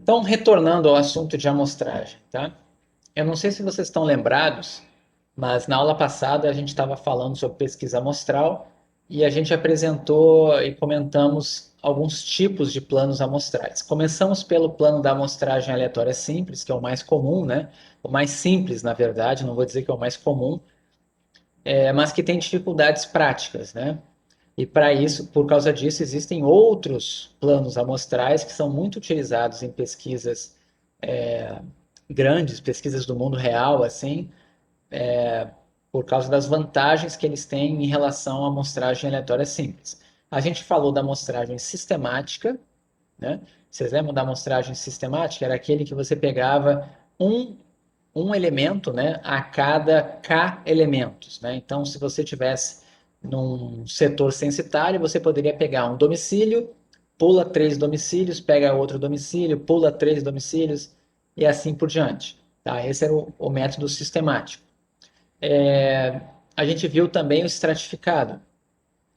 Então, retornando ao assunto de amostragem, tá? Eu não sei se vocês estão lembrados, mas na aula passada a gente estava falando sobre pesquisa amostral e a gente apresentou e comentamos alguns tipos de planos amostrais. Começamos pelo plano da amostragem aleatória simples, que é o mais comum, né? O mais simples, na verdade, não vou dizer que é o mais comum, mas que tem dificuldades práticas, né? E para isso, por causa disso, existem outros planos amostrais que são muito utilizados em pesquisas grandes, pesquisas do mundo real, assim, por causa das vantagens que eles têm em relação à amostragem aleatória simples. A gente falou da amostragem sistemática, né? Vocês lembram da amostragem sistemática? Era aquele que você pegava um, um elemento, né, a cada K elementos, né? Então, se você tivesse num setor censitário, você poderia pegar um domicílio, pula 3 domicílios, pega outro domicílio, pula 3 domicílios e assim por diante. Tá? Esse era o método sistemático. A gente viu também o estratificado.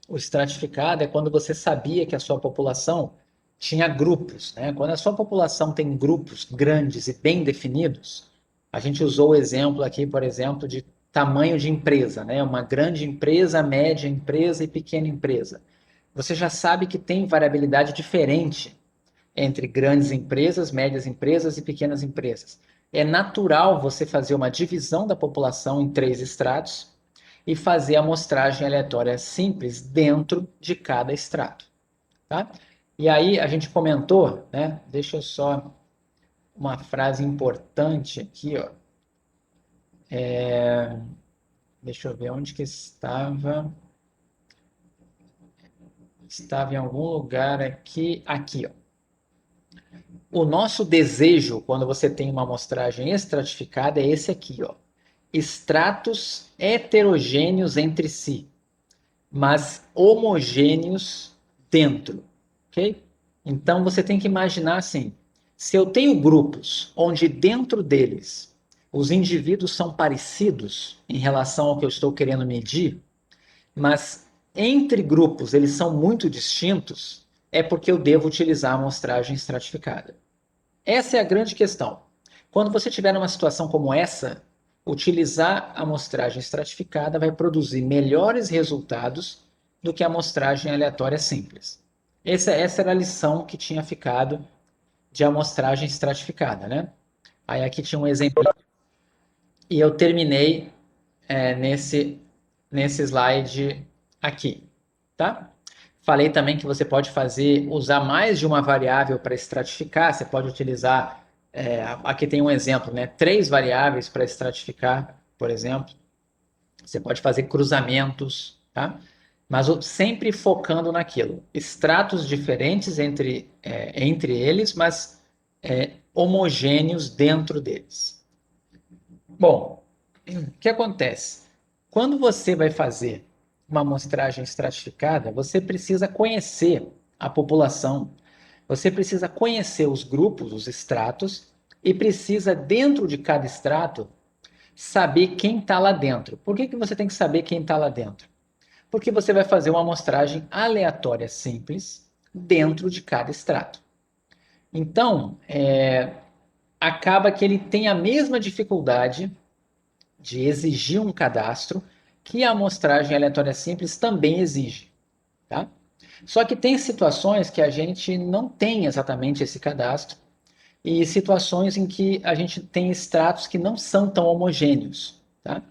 O estratificado é quando você sabia que a sua população tinha grupos, né? Quando a sua população tem grupos grandes e bem definidos, a gente usou o exemplo aqui, por exemplo, de tamanho de empresa, né? Uma grande empresa, média empresa e pequena empresa. Você já sabe que tem variabilidade diferente entre grandes empresas, médias empresas e pequenas empresas. É natural você fazer uma divisão da população em 3 estratos e fazer a amostragem aleatória simples dentro de cada extrato, tá? E aí a gente comentou, né? Deixa eu só uma frase importante aqui, ó. Deixa eu ver onde que estava. Estava em algum lugar aqui, aqui, ó. O nosso desejo, quando você tem uma amostragem estratificada, é esse aqui, ó. Estratos heterogêneos entre si, mas homogêneos dentro, ok? Então você tem que imaginar assim: se eu tenho grupos onde dentro deles os indivíduos são parecidos em relação ao que eu estou querendo medir, mas entre grupos eles são muito distintos, é porque eu devo utilizar a amostragem estratificada. Essa é a grande questão. Quando você tiver numa situação como essa, utilizar a amostragem estratificada vai produzir melhores resultados do que a amostragem aleatória simples. Essa era a lição que tinha ficado de amostragem estratificada, né? Aí aqui tinha um exemplo e eu terminei nesse slide aqui, tá? Falei também que você pode usar mais de uma variável para estratificar. Você pode utilizar, aqui tem um exemplo, né? 3 variáveis para estratificar, por exemplo. Você pode fazer cruzamentos, tá? Mas sempre focando naquilo. Extratos diferentes entre eles, mas homogêneos dentro deles. Bom, o que acontece? Quando você vai fazer uma amostragem estratificada, você precisa conhecer a população, você precisa conhecer os grupos, os estratos, e precisa, dentro de cada extrato, saber quem está lá dentro. Por que você tem que saber quem está lá dentro? Porque você vai fazer uma amostragem aleatória simples dentro de cada extrato. Então, acaba que ele tem a mesma dificuldade de exigir um cadastro que a amostragem aleatória simples também exige, tá? Só que tem situações que a gente não tem exatamente esse cadastro e situações em que a gente tem extratos que não são tão homogêneos, tá?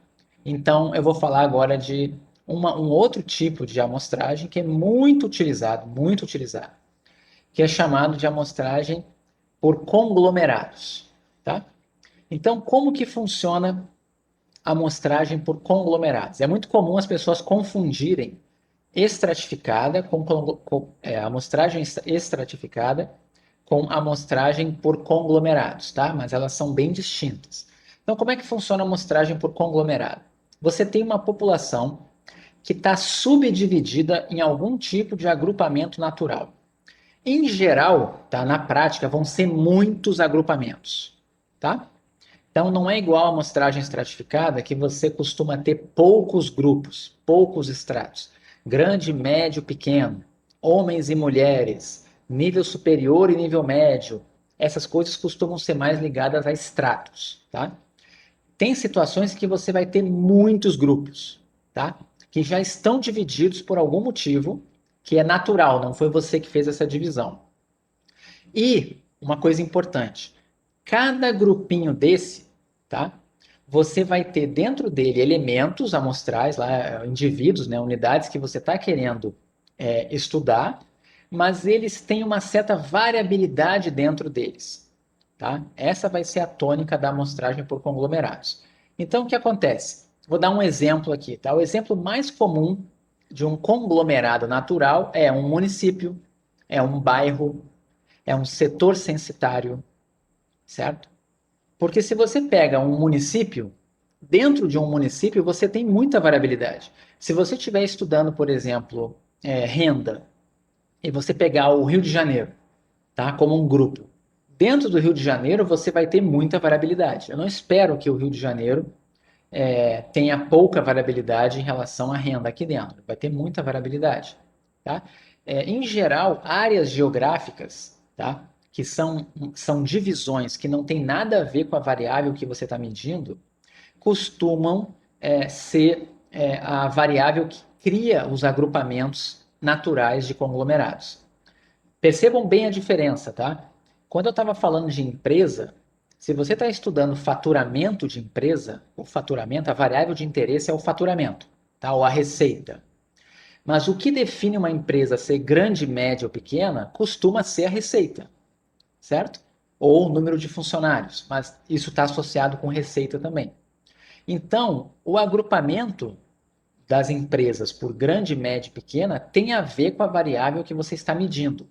Então, eu vou falar agora de um outro tipo de amostragem que é muito utilizado, que é chamado de amostragem por conglomerados, tá? Então, como que funciona amostragem por conglomerados? É muito comum as pessoas confundirem estratificada amostragem estratificada com amostragem por conglomerados, tá? Mas elas são bem distintas. Então, como é que funciona a amostragem por conglomerado? Você tem uma população que está subdividida em algum tipo de agrupamento natural. Em geral, tá, na prática, vão ser muitos agrupamentos, tá? Então, não é igual a amostragem estratificada que você costuma ter poucos grupos, poucos estratos. Grande, médio, pequeno. Homens e mulheres. Nível superior e nível médio. essas coisas costumam ser mais ligadas a estratos, tá? Tem situações que você vai ter muitos grupos, tá? Que já estão divididos por algum motivo que é natural, não foi você que fez essa divisão. E uma coisa importante, cada grupinho desse, tá? Você vai ter dentro dele elementos amostrais, lá, indivíduos, né, unidades que você está querendo estudar, mas eles têm uma certa variabilidade dentro deles. Tá? Essa vai ser a tônica da amostragem por conglomerados. Então, o que acontece? Vou dar um exemplo aqui. Tá? O exemplo mais comum de um conglomerado natural é um município, é um bairro, é um setor censitário, certo? Porque se você pega um município, dentro de um município você tem muita variabilidade. Se você estiver estudando, por exemplo, renda, e você pegar o Rio de Janeiro, tá, como um grupo, dentro do Rio de Janeiro você vai ter muita variabilidade. Eu não espero que o Rio de Janeiro tenha pouca variabilidade em relação à renda aqui dentro. Vai ter muita variabilidade. Tá? Em geral, áreas geográficas, tá? Que são divisões que não tem nada a ver com a variável que você está medindo, costumam ser a variável que cria os agrupamentos naturais de conglomerados. Percebam bem a diferença, tá? Quando eu estava falando de empresa, se você está estudando faturamento de empresa, o faturamento, a variável de interesse é o faturamento, tá? Ou a receita. Mas o que define uma empresa ser grande, média ou pequena costuma ser a receita, certo? Ou o número de funcionários, mas isso está associado com receita também. Então, o agrupamento das empresas por grande, média e pequena tem a ver com a variável que você está medindo.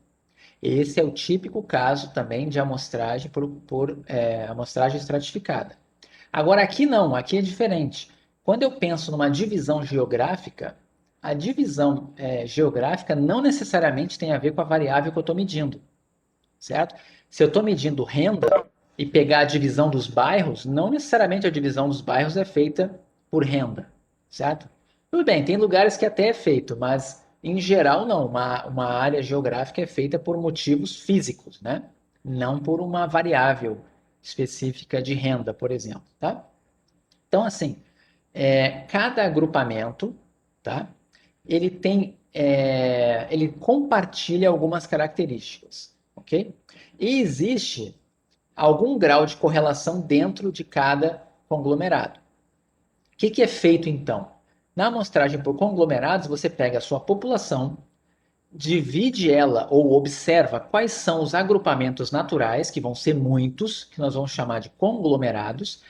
Esse é o típico caso também de amostragem por amostragem estratificada. Agora, aqui não, aqui é diferente. Quando eu penso numa divisão geográfica, a divisão geográfica não necessariamente tem a ver com a variável que eu estou medindo, certo? Se eu estou medindo renda e pegar a divisão dos bairros, não necessariamente a divisão dos bairros é feita por renda, certo? Tudo bem, tem lugares que até é feito, mas em geral não. Uma área geográfica é feita por motivos físicos, né? Não por uma variável específica de renda, por exemplo, tá? Então, assim, cada agrupamento, tá? Ele compartilha algumas características, ok? E existe algum grau de correlação dentro de cada conglomerado. O que é feito então? Na amostragem por conglomerados, você pega a sua população, divide ela ou observa quais são os agrupamentos naturais, que vão ser muitos, que nós vamos chamar de conglomerados,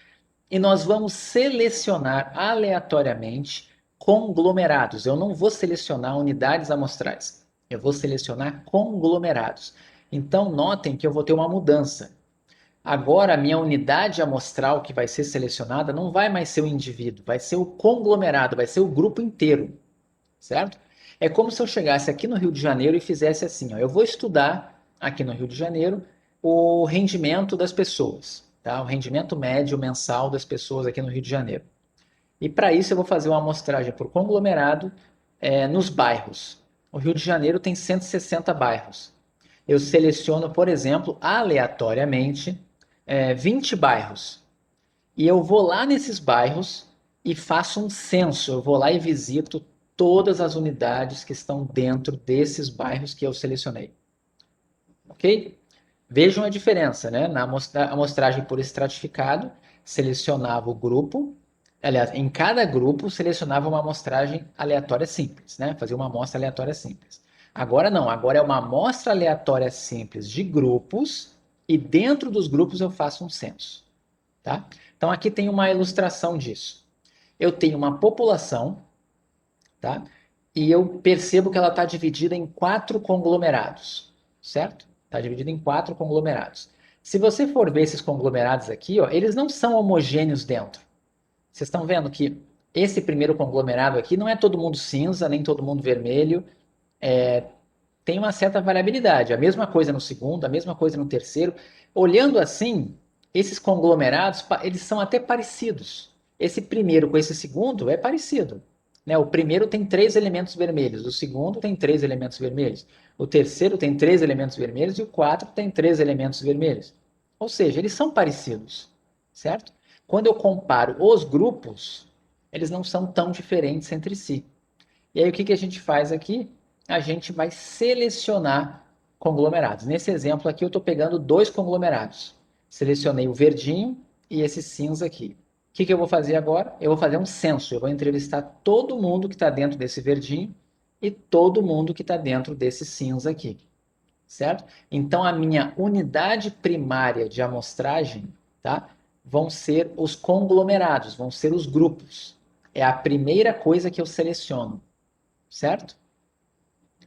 e nós vamos selecionar aleatoriamente conglomerados. Eu não vou selecionar unidades amostrais, eu vou selecionar conglomerados. Então, notem que eu vou ter uma mudança. Agora, a minha unidade amostral que vai ser selecionada não vai mais ser o indivíduo, vai ser o conglomerado, vai ser o grupo inteiro, certo? É como se eu chegasse aqui no Rio de Janeiro e fizesse assim, ó, eu vou estudar aqui no Rio de Janeiro o rendimento das pessoas, tá? O rendimento médio mensal das pessoas aqui no Rio de Janeiro. E para isso eu vou fazer uma amostragem por conglomerado nos bairros. O Rio de Janeiro tem 160 bairros. Eu seleciono, por exemplo, aleatoriamente, 20 bairros. E eu vou lá nesses bairros e faço um censo. Eu vou lá e visito todas as unidades que estão dentro desses bairros que eu selecionei. Ok? Vejam a diferença, né? Na amostragem por estratificado, selecionava o grupo. Aliás, em cada grupo selecionava uma amostragem aleatória simples, né? Fazia uma amostra aleatória simples. Agora não, agora é uma amostra aleatória simples de grupos e dentro dos grupos eu faço um censo, tá? Então aqui tem uma ilustração disso. Eu tenho uma população, tá? E eu percebo que ela está dividida em 4 conglomerados, certo? Está dividida em 4 conglomerados. Se você for ver esses conglomerados aqui, ó, eles não são homogêneos dentro. Vocês estão vendo que esse primeiro conglomerado aqui não é todo mundo cinza, nem todo mundo vermelho. Tem uma certa variabilidade. A mesma coisa no segundo, a mesma coisa no terceiro. Olhando assim, esses conglomerados, eles são até parecidos. Esse primeiro com esse segundo é parecido, né? O primeiro tem 3 elementos vermelhos, o segundo tem 3 elementos vermelhos, o terceiro tem 3 elementos vermelhos e o 4 tem 3 elementos vermelhos. Ou seja, eles são parecidos, certo? Quando eu comparo os grupos, eles não são tão diferentes entre si. E aí o que a gente faz aqui? A gente vai selecionar conglomerados. Nesse exemplo aqui eu estou pegando 2 conglomerados. Selecionei o verdinho e esse cinza aqui. O que eu vou fazer agora? Eu vou fazer um censo. Eu vou entrevistar todo mundo que está dentro desse verdinho e todo mundo que está dentro desse cinza aqui. Certo? Então, a minha unidade primária de amostragem, tá? Vão ser os conglomerados, vão ser os grupos. É a primeira coisa que eu seleciono, certo?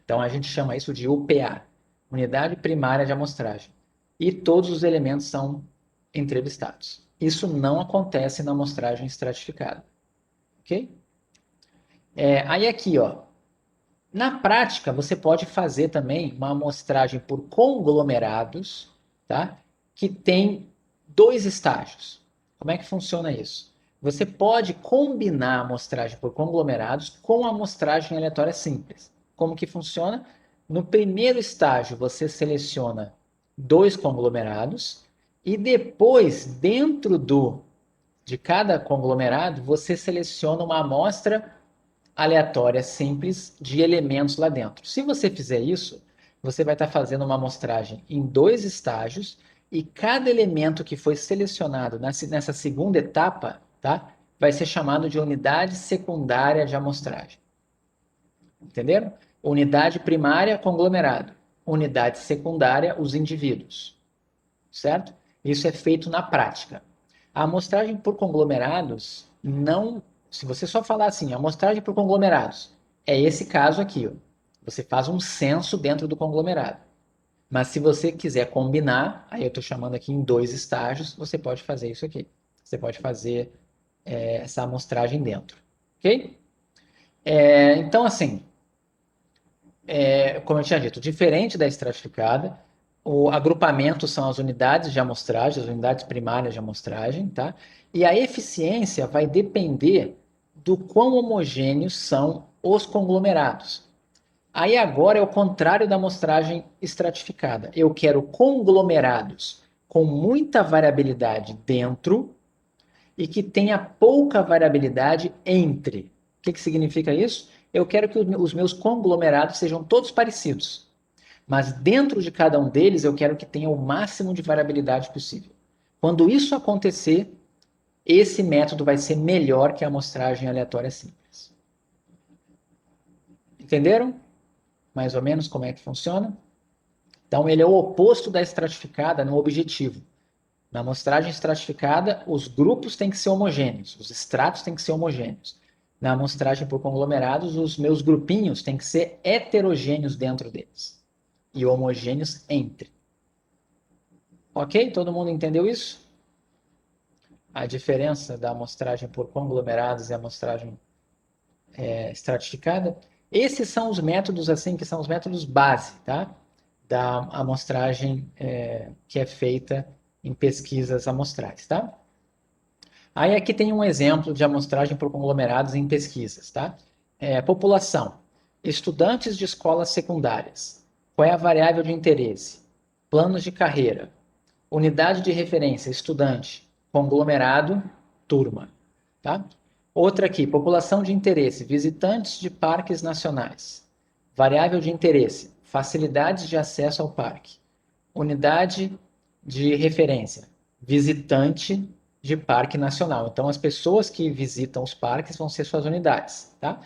Então, a gente chama isso de UPA, unidade primária de amostragem. E todos os elementos são entrevistados. Isso não acontece na amostragem estratificada, ok? Aí aqui, ó, na prática, você pode fazer também uma amostragem por conglomerados, tá? Que tem 2 estágios. Como é que funciona isso? Você pode combinar a amostragem por conglomerados com a amostragem aleatória simples. Como que funciona? No primeiro estágio, você seleciona 2 conglomerados e depois, dentro de cada conglomerado, você seleciona uma amostra aleatória simples de elementos lá dentro. Se você fizer isso, você vai estar fazendo uma amostragem em 2 estágios e cada elemento que foi selecionado nessa segunda etapa, tá, vai ser chamado de unidade secundária de amostragem. Entenderam? Unidade primária, conglomerado. Unidade secundária, os indivíduos. Certo? Isso é feito na prática. A amostragem por conglomerados não. Se você só falar assim, amostragem por conglomerados, é esse caso aqui. Ó. Você faz um censo dentro do conglomerado. Mas se você quiser combinar, aí eu estou chamando aqui em 2 estágios, você pode fazer isso aqui. Você pode fazer essa amostragem dentro. Ok? Então, assim, como eu tinha dito, diferente da estratificada, o agrupamento são as unidades de amostragem, as unidades primárias de amostragem, tá? E a eficiência vai depender do quão homogêneos são os conglomerados. Aí agora é o contrário da amostragem estratificada. Eu quero conglomerados com muita variabilidade dentro e que tenha pouca variabilidade entre. O que significa isso? Eu quero que os meus conglomerados sejam todos parecidos. Mas dentro de cada um deles, eu quero que tenha o máximo de variabilidade possível. Quando isso acontecer, esse método vai ser melhor que a amostragem aleatória simples. Entenderam? Mais ou menos como é que funciona? Então, ele é o oposto da estratificada no objetivo. Na amostragem estratificada, os grupos têm que ser homogêneos, os estratos têm que ser homogêneos. Na amostragem por conglomerados, os meus grupinhos têm que ser heterogêneos dentro deles e homogêneos entre. Ok? Todo mundo entendeu isso? A diferença da amostragem por conglomerados e a amostragem estratificada? Esses são os métodos, assim, que são os métodos base, tá? Da amostragem que é feita em pesquisas amostrais, tá? Aí aqui tem um exemplo de amostragem por conglomerados em pesquisas, tá? População. Estudantes de escolas secundárias. Qual é a variável de interesse? Planos de carreira. Unidade de referência, estudante. Conglomerado, turma. Tá? Outra aqui, população de interesse, visitantes de parques nacionais. Variável de interesse, facilidades de acesso ao parque. Unidade de referência, visitante de parque nacional. Então, as pessoas que visitam os parques vão ser suas unidades. Tá?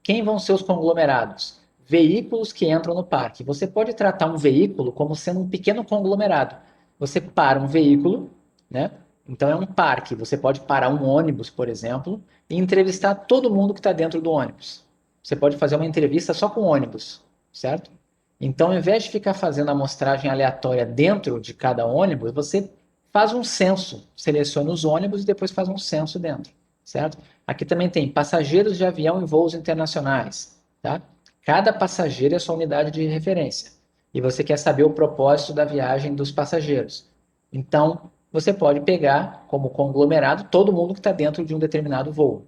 Quem vão ser os conglomerados? Veículos que entram no parque. Você pode tratar um veículo como sendo um pequeno conglomerado. Você para um veículo, né? Então é um parque. Você pode parar um ônibus, por exemplo, e entrevistar todo mundo que está dentro do ônibus. Você pode fazer uma entrevista só com o ônibus, certo? Então, ao invés de ficar fazendo amostragem aleatória dentro de cada ônibus, você faz um censo, seleciona os ônibus e depois faz um censo dentro, certo? Aqui também tem passageiros de avião em voos internacionais, tá? Cada passageiro é sua unidade de referência. E você quer saber o propósito da viagem dos passageiros. Então, você pode pegar como conglomerado todo mundo que está dentro de um determinado voo.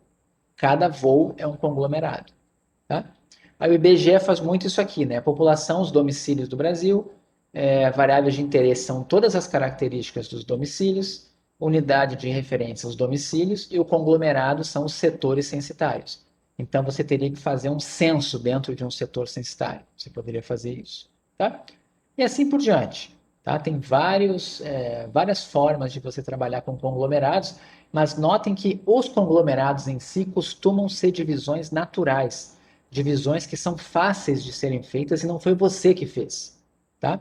Cada voo é um conglomerado, tá? Aí o IBGE faz muito isso aqui, né? A população, os domicílios do Brasil, variáveis de interesse são todas as características dos domicílios, unidade de referência os domicílios e o conglomerado são os setores censitários. Então você teria que fazer um censo dentro de um setor censitário. Você poderia fazer isso, tá? E assim por diante, tá? Tem várias formas de você trabalhar com conglomerados, mas notem que os conglomerados em si costumam ser divisões naturais, divisões que são fáceis de serem feitas e não foi você que fez, tá?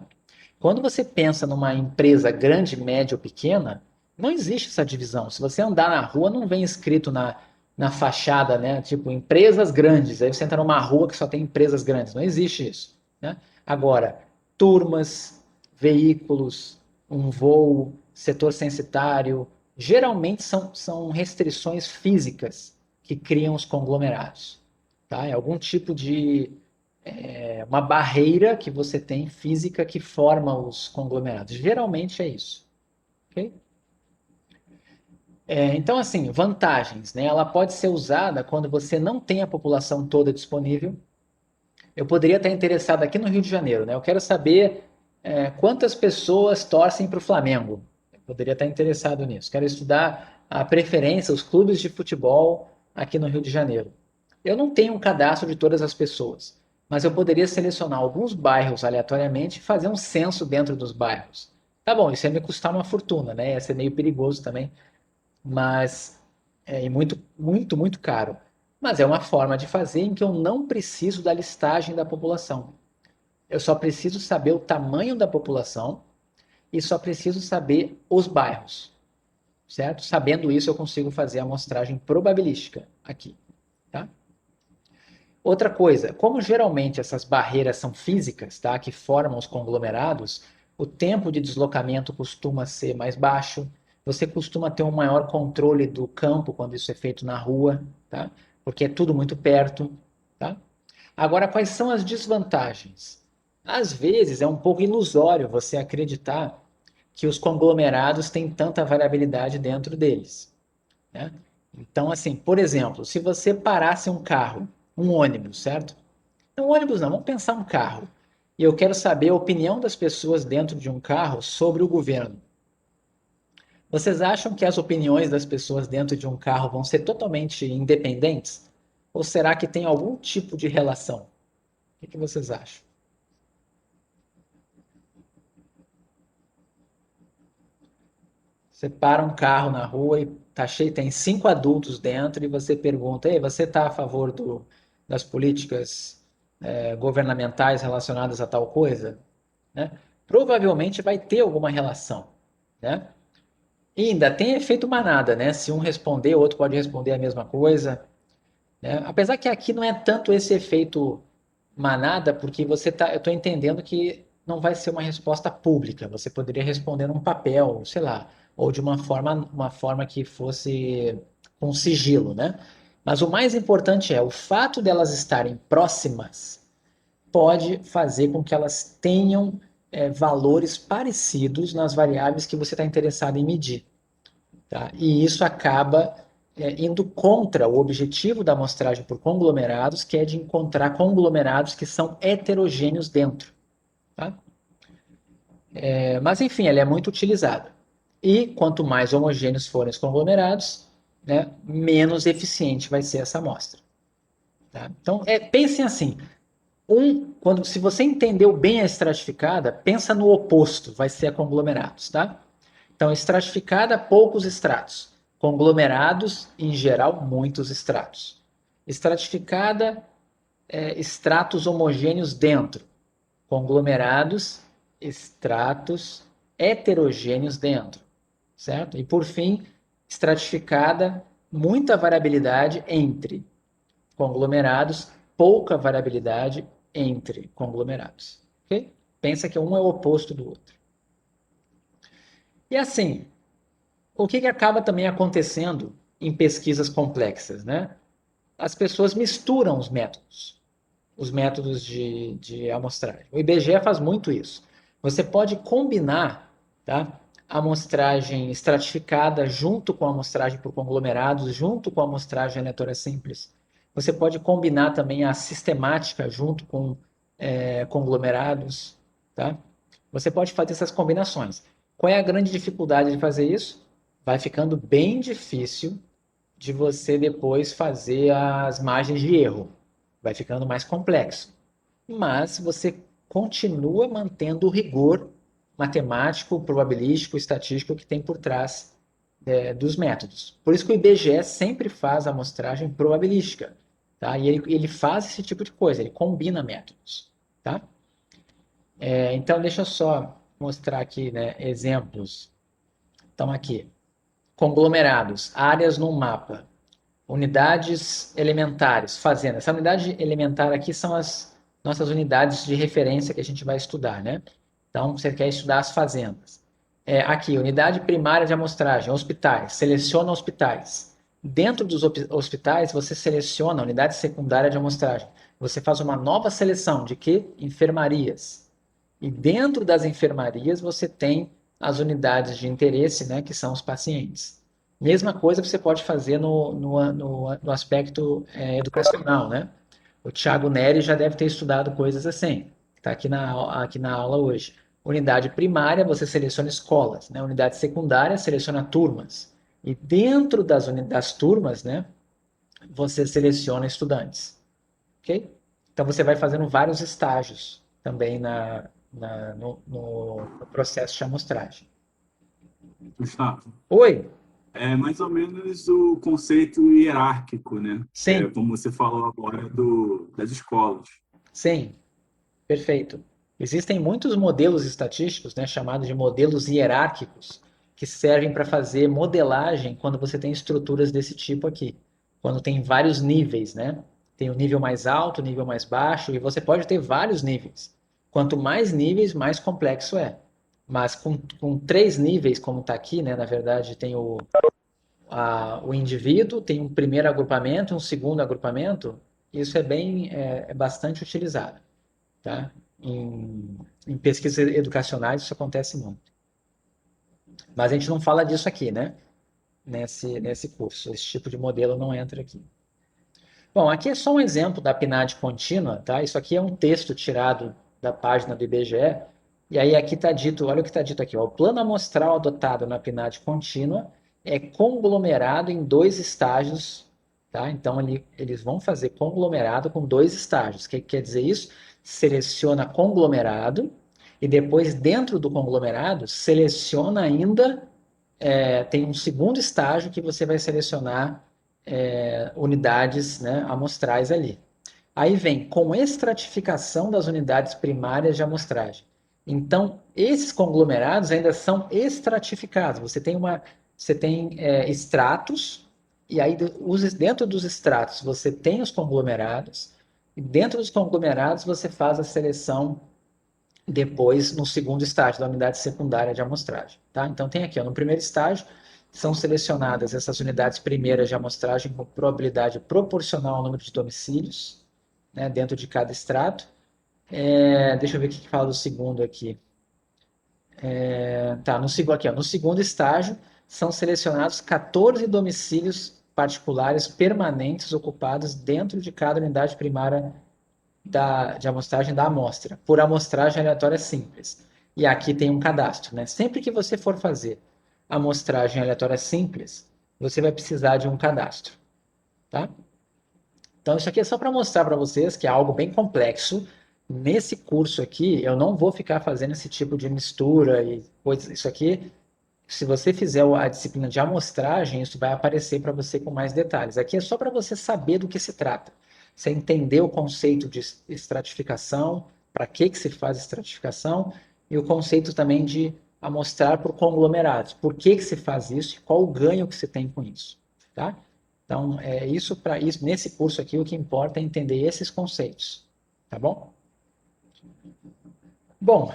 Quando você pensa numa empresa grande, média ou pequena, não existe essa divisão. Se você andar na rua, não vem escrito na fachada, né? Tipo, empresas grandes. Aí você entra numa rua que só tem empresas grandes. Não existe isso, né? Agora, turmas, veículos, um voo, setor censitário, geralmente são restrições físicas que criam os conglomerados, tá? É algum tipo de uma barreira que você tem física que forma os conglomerados. Geralmente é isso, ok? Então, assim, vantagens, né? Ela pode ser usada quando você não tem a população toda disponível. Eu poderia estar interessado aqui no Rio de Janeiro, né? Eu quero saber quantas pessoas torcem para o Flamengo. Eu poderia estar interessado nisso. Quero estudar a preferência, os clubes de futebol aqui no Rio de Janeiro. Eu não tenho um cadastro de todas as pessoas, mas eu poderia selecionar alguns bairros aleatoriamente e fazer um censo dentro dos bairros. Tá bom, isso ia me custar uma fortuna, né? Ia ser meio perigoso também, mas é muito, muito, muito caro. Mas é uma forma de fazer em que eu não preciso da listagem da população. Eu só preciso saber o tamanho da população e só preciso saber os bairros, certo? Sabendo isso, eu consigo fazer a amostragem probabilística aqui, tá? Outra coisa, como geralmente essas barreiras são físicas, tá, que formam os conglomerados, o tempo de deslocamento costuma ser mais baixo, você costuma ter um maior controle do campo quando isso é feito na rua, tá? Porque é tudo muito perto, tá? Agora, quais são as desvantagens? Às vezes é um pouco ilusório você acreditar que os conglomerados têm tanta variabilidade dentro deles, né? Então, assim, por exemplo, se você parasse um carro, um ônibus, certo? Um ônibus não, vamos pensar um carro. E eu quero saber a opinião das pessoas dentro de um carro sobre o governo. Vocês acham que as opiniões das pessoas dentro de um carro vão ser totalmente independentes? Ou será que tem algum tipo de relação? O que vocês acham? Você para um carro na rua e tá cheio, tem 5 adultos dentro e você pergunta: Ei, você está a favor das políticas governamentais relacionadas a tal coisa? Né? Provavelmente vai ter alguma relação, né? E ainda tem efeito manada, né? Se um responder, o outro pode responder a mesma coisa, né? Apesar que aqui não é tanto esse efeito manada, porque eu estou entendendo que não vai ser uma resposta pública. Você poderia responder num papel, sei lá, ou de uma forma que fosse com sigilo, né? Mas o mais importante é o fato delas estarem próximas pode fazer com que elas tenham valores parecidos nas variáveis que você está interessado em medir. Tá? E isso acaba indo contra o objetivo da amostragem por conglomerados, que é de encontrar conglomerados que são heterogêneos dentro. Tá? Mas, enfim, ela é muito utilizada. E quanto mais homogêneos forem os conglomerados, né, menos eficiente vai ser essa amostra. Tá? Então, pensem assim, se você entendeu bem a estratificada, pensa no oposto, vai ser a conglomerados, tá? Então, estratificada, poucos estratos. Conglomerados, em geral, muitos estratos. Estratificada, estratos homogêneos dentro. Conglomerados, estratos heterogêneos dentro, certo? E por fim, estratificada, muita variabilidade entre conglomerados, pouca variabilidade entre conglomerados. Ok? Pensa que um é o oposto do outro. E assim, o que acaba também acontecendo em pesquisas complexas, né? As pessoas misturam os métodos de amostragem. O IBGE faz muito isso. Você pode combinar, tá, amostragem estratificada junto com a amostragem por conglomerados, junto com a amostragem aleatória simples. Você pode combinar também a sistemática junto com conglomerados, tá? Você pode fazer essas combinações. Qual é a grande dificuldade de fazer isso? Vai ficando bem difícil de você depois fazer as margens de erro. Vai ficando mais complexo. Mas você continua mantendo o rigor matemático, probabilístico, estatístico que tem por trás dos métodos. Por isso que o IBGE sempre faz a amostragem probabilística, tá? E ele faz esse tipo de coisa, ele combina métodos, tá? Então, deixa eu só mostrar aqui, né, exemplos. Então, aqui, conglomerados, áreas no mapa, unidades elementares, fazenda. Essa unidade elementar aqui são as nossas unidades de referência que a gente vai estudar, né? Então, você quer estudar as fazendas. Aqui, unidade primária de amostragem, hospitais. Seleciona hospitais. Dentro dos hospitais, você seleciona a unidade secundária de amostragem. Você faz uma nova seleção de que? Enfermarias. E dentro das enfermarias, você tem as unidades de interesse, né, que são os pacientes. Mesma coisa você pode fazer no aspecto educacional, né? O Thiago Neri já deve ter estudado coisas assim. Está aqui na aula hoje. Unidade primária, você seleciona escolas, né? Unidade secundária, seleciona turmas. E dentro das turmas, né, você seleciona estudantes. Ok? Então você vai fazendo vários estágios também no processo de amostragem. Gustavo, Oi? é mais ou menos o conceito hierárquico, né? Sim, Como você falou agora das escolas. sim, perfeito. Existem muitos modelos estatísticos, né, chamados de modelos hierárquicos, que servem para fazer modelagem quando você tem estruturas desse tipo aqui. Quando tem vários níveis, né? Tem o nível mais alto, o nível mais baixo, e você pode ter vários níveis. Quanto mais níveis, mais complexo é. Mas com três níveis, como está aqui, né? Na verdade, tem o indivíduo, tem um primeiro agrupamento, um segundo agrupamento, isso é bastante utilizado, tá? Em pesquisas educacionais isso acontece muito. Mas a gente não fala disso aqui, né? Nesse curso. Esse tipo de modelo não entra aqui. Bom, aqui é só um exemplo da PNAD contínua, tá? Isso aqui é um texto tirado da página do IBGE. E aí aqui está dito, olha o que está dito aqui, ó, o plano amostral adotado na PNAD contínua é conglomerado em dois estágios, tá? Então eles vão fazer conglomerado com dois estágios. O que quer dizer isso? Seleciona conglomerado e depois dentro do conglomerado seleciona ainda tem um segundo estágio que você vai selecionar unidades, né, amostrais ali. Aí vem com estratificação das unidades primárias de amostragem. Então, esses conglomerados ainda são estratificados. Você tem estratos, e aí dentro dos estratos você tem os conglomerados, e dentro dos conglomerados você faz a seleção depois no segundo estágio da unidade secundária de amostragem. Tá? Então, tem aqui, ó, no primeiro estágio, são selecionadas essas unidades primeiras de amostragem com probabilidade proporcional ao número de domicílios, né, dentro de cada extrato. Deixa eu ver o que fala do segundo aqui. Tá, no segundo estágio, são selecionados 14 domicílios particulares permanentes ocupados dentro de cada unidade primária de amostragem da amostra, por amostragem aleatória simples. E aqui tem um cadastro, né? Sempre que você for fazer amostragem aleatória simples, você vai precisar de um cadastro, tá? Então, isso aqui é só para mostrar para vocês que é algo bem complexo. Nesse curso aqui, eu não vou ficar fazendo esse tipo de mistura e coisas. Isso aqui, se você fizer a disciplina de amostragem, isso vai aparecer para você com mais detalhes. Aqui é só para você saber do que se trata. Você entender o conceito de estratificação, para que se faz estratificação, e o conceito também de amostrar por conglomerados. Por que se faz isso e qual o ganho que se tem com isso, tá? Então, nesse curso aqui, o que importa é entender esses conceitos, tá bom? Bom, o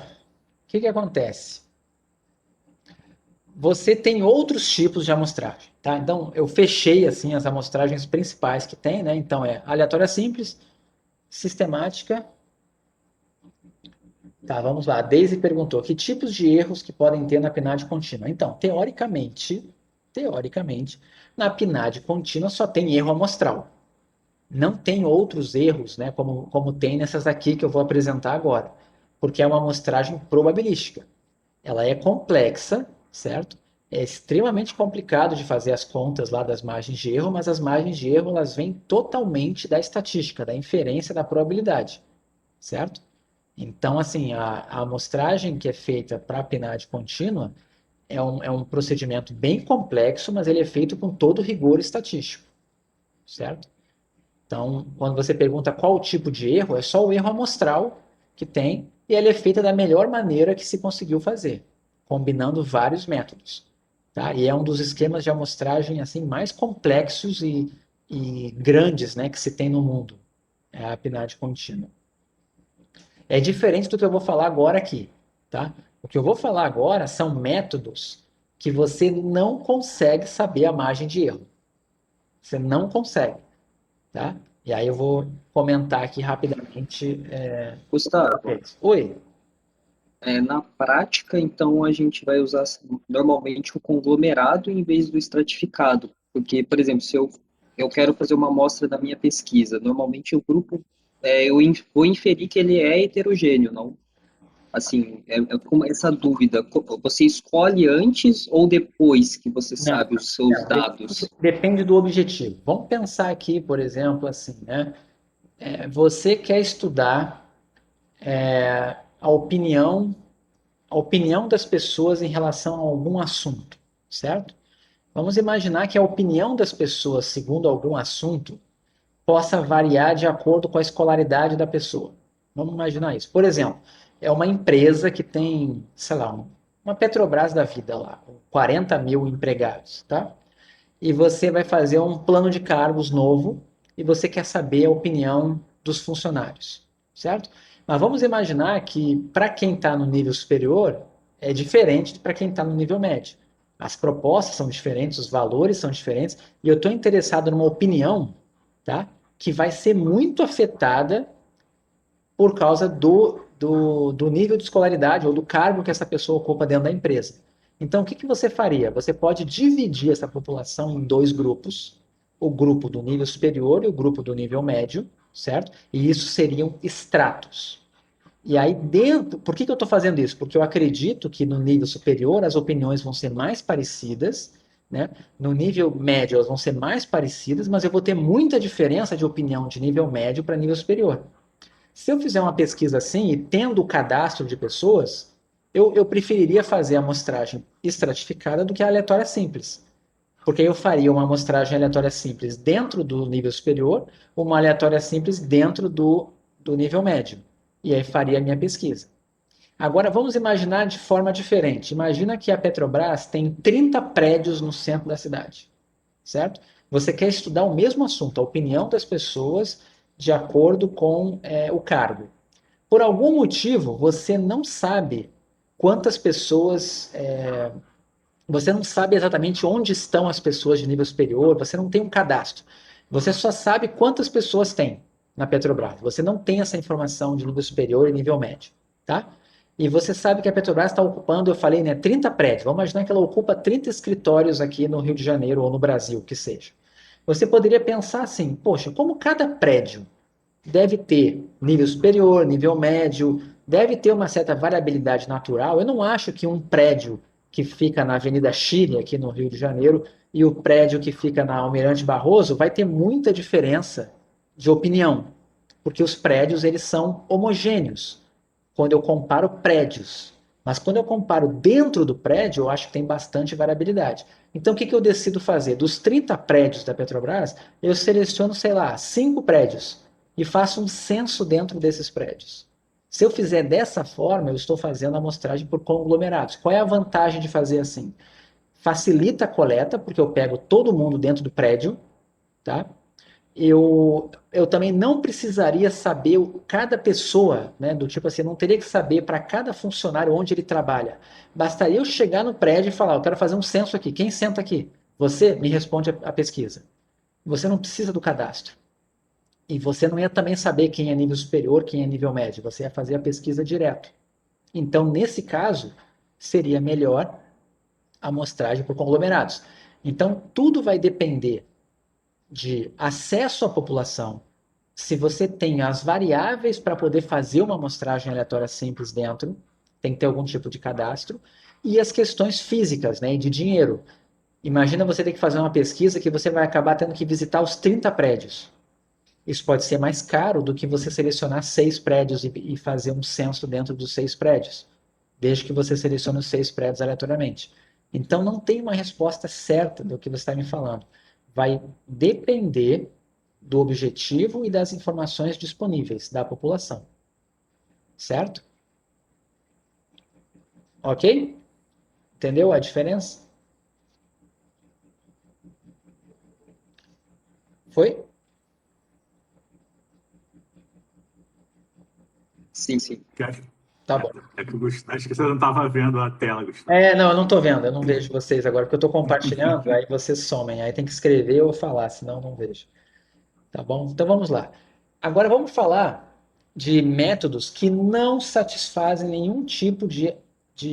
que acontece? Você tem outros tipos de amostragem, tá? Então, eu fechei, assim, as amostragens principais que tem, né? Então, aleatória simples, sistemática Tá, vamos lá. A Daisy perguntou, que tipos de erros que podem ter na PNAD contínua? Então, teoricamente, na PNAD contínua só tem erro amostral. Não tem outros erros, né, como tem nessas aqui que eu vou apresentar agora, porque é uma amostragem probabilística. Ela é complexa, certo? É extremamente complicado de fazer as contas lá das margens de erro, mas as margens de erro elas vêm totalmente da estatística, da inferência da probabilidade, certo? Então, assim, a amostragem que é feita para a PNAD contínua é um procedimento bem complexo, mas ele é feito com todo rigor estatístico, certo? Então, quando você pergunta qual o tipo de erro, é só o erro amostral que tem, e ele é feito da melhor maneira que se conseguiu fazer, combinando vários métodos. Tá? E é um dos esquemas de amostragem assim, mais complexos e grandes, né, que se tem no mundo, é a PNAD contínua. É diferente do que eu vou falar agora aqui. Tá? O que eu vou falar agora são métodos que você não consegue saber a margem de erro. Você não consegue. Tá? E aí eu vou comentar aqui rapidamente. Gustavo, Oi. na prática, então, a gente vai usar normalmente o conglomerado em vez do estratificado. Porque, por exemplo, se eu quero fazer uma amostra da minha pesquisa, normalmente o grupo, vou inferir que ele é heterogêneo, não? Assim, é como essa dúvida, você escolhe antes ou depois que você Não, sabe os seus não, dados? depende do objetivo. Vamos pensar aqui, por exemplo, assim, né? Você quer estudar a opinião das pessoas em relação a algum assunto, certo? Vamos imaginar que a opinião das pessoas, segundo algum assunto, possa variar de acordo com a escolaridade da pessoa. Vamos imaginar isso. Por exemplo, é uma empresa que tem, sei lá, uma Petrobras da vida lá, 40 mil empregados, tá? E você vai fazer um plano de cargos novo e você quer saber a opinião dos funcionários, certo? Mas vamos imaginar que para quem está no nível superior é diferente de para quem está no nível médio. As propostas são diferentes, os valores são diferentes, e eu estou interessado numa opinião, tá? Que vai ser muito afetada por causa do nível de escolaridade ou do cargo que essa pessoa ocupa dentro da empresa. Então, o que você faria? Você pode dividir essa população em dois grupos, o grupo do nível superior e o grupo do nível médio, certo? E isso seriam estratos. E aí, dentro. Por que eu estou fazendo isso? Porque eu acredito que no nível superior as opiniões vão ser mais parecidas, né? No nível médio elas vão ser mais parecidas, mas eu vou ter muita diferença de opinião de nível médio para nível superior. Se eu fizer uma pesquisa assim e tendo o cadastro de pessoas, eu preferiria fazer a amostragem estratificada do que a aleatória simples. Porque eu faria uma amostragem aleatória simples dentro do nível superior, uma aleatória simples dentro do nível médio. E aí faria a minha pesquisa. Agora vamos imaginar de forma diferente. Imagina que a Petrobras tem 30 prédios no centro da cidade, certo? Você quer estudar o mesmo assunto, a opinião das pessoas de acordo com o cargo. Por algum motivo, você não sabe quantas pessoas, você não sabe exatamente onde estão as pessoas de nível superior, você não tem um cadastro. Você só sabe quantas pessoas tem na Petrobras. Você não tem essa informação de nível superior e nível médio, tá? E você sabe que a Petrobras está ocupando, eu falei, né, 30 prédios. Vamos imaginar que ela ocupa 30 escritórios aqui no Rio de Janeiro ou no Brasil, que seja. Você poderia pensar assim, poxa, como cada prédio deve ter nível superior, nível médio, deve ter uma certa variabilidade natural. Eu não acho que um prédio que fica na Avenida Chile, aqui no Rio de Janeiro, e o prédio que fica na Almirante Barroso vai ter muita diferença de opinião, porque os prédios eles são homogêneos quando eu comparo prédios. Mas quando eu comparo dentro do prédio, eu acho que tem bastante variabilidade. Então, o que eu decido fazer? Dos 30 prédios da Petrobras, eu seleciono, sei lá, 5 prédios e faço um censo dentro desses prédios. Se eu fizer dessa forma, eu estou fazendo a amostragem por conglomerados. Qual é a vantagem de fazer assim? Facilita a coleta, porque eu pego todo mundo dentro do prédio, tá? Eu também não precisaria saber cada pessoa, né? Do tipo assim, eu não teria que saber para cada funcionário onde ele trabalha. Bastaria eu chegar no prédio e falar, eu quero fazer um censo aqui. Quem senta aqui? Você me responde a pesquisa. Você não precisa do cadastro. E você não ia também saber quem é nível superior, quem é nível médio. Você ia fazer a pesquisa direto. Então, nesse caso, seria melhor a amostragem por conglomerados. Então, tudo vai depender de acesso à população, se você tem as variáveis para poder fazer uma amostragem aleatória simples dentro, tem que ter algum tipo de cadastro, e as questões físicas, né, de dinheiro. Imagina você ter que fazer uma pesquisa que você vai acabar tendo que visitar os 30 prédios. Isso pode ser mais caro do que você selecionar 6 prédios e fazer um censo dentro dos 6 prédios, desde que você selecione os 6 prédios aleatoriamente. Então, não tem uma resposta certa do que você está me falando. Vai depender do objetivo e das informações disponíveis da população. Certo? Ok? Entendeu a diferença? Foi? Sim, sim. Tá bom. É que acho que você não estava vendo a tela, Gustavo. Não, eu não estou vendo, eu não vejo vocês agora, porque eu estou compartilhando, aí vocês somem, aí tem que escrever ou falar, senão eu não vejo. Tá bom? Então vamos lá. Agora vamos falar de métodos que não satisfazem nenhum tipo de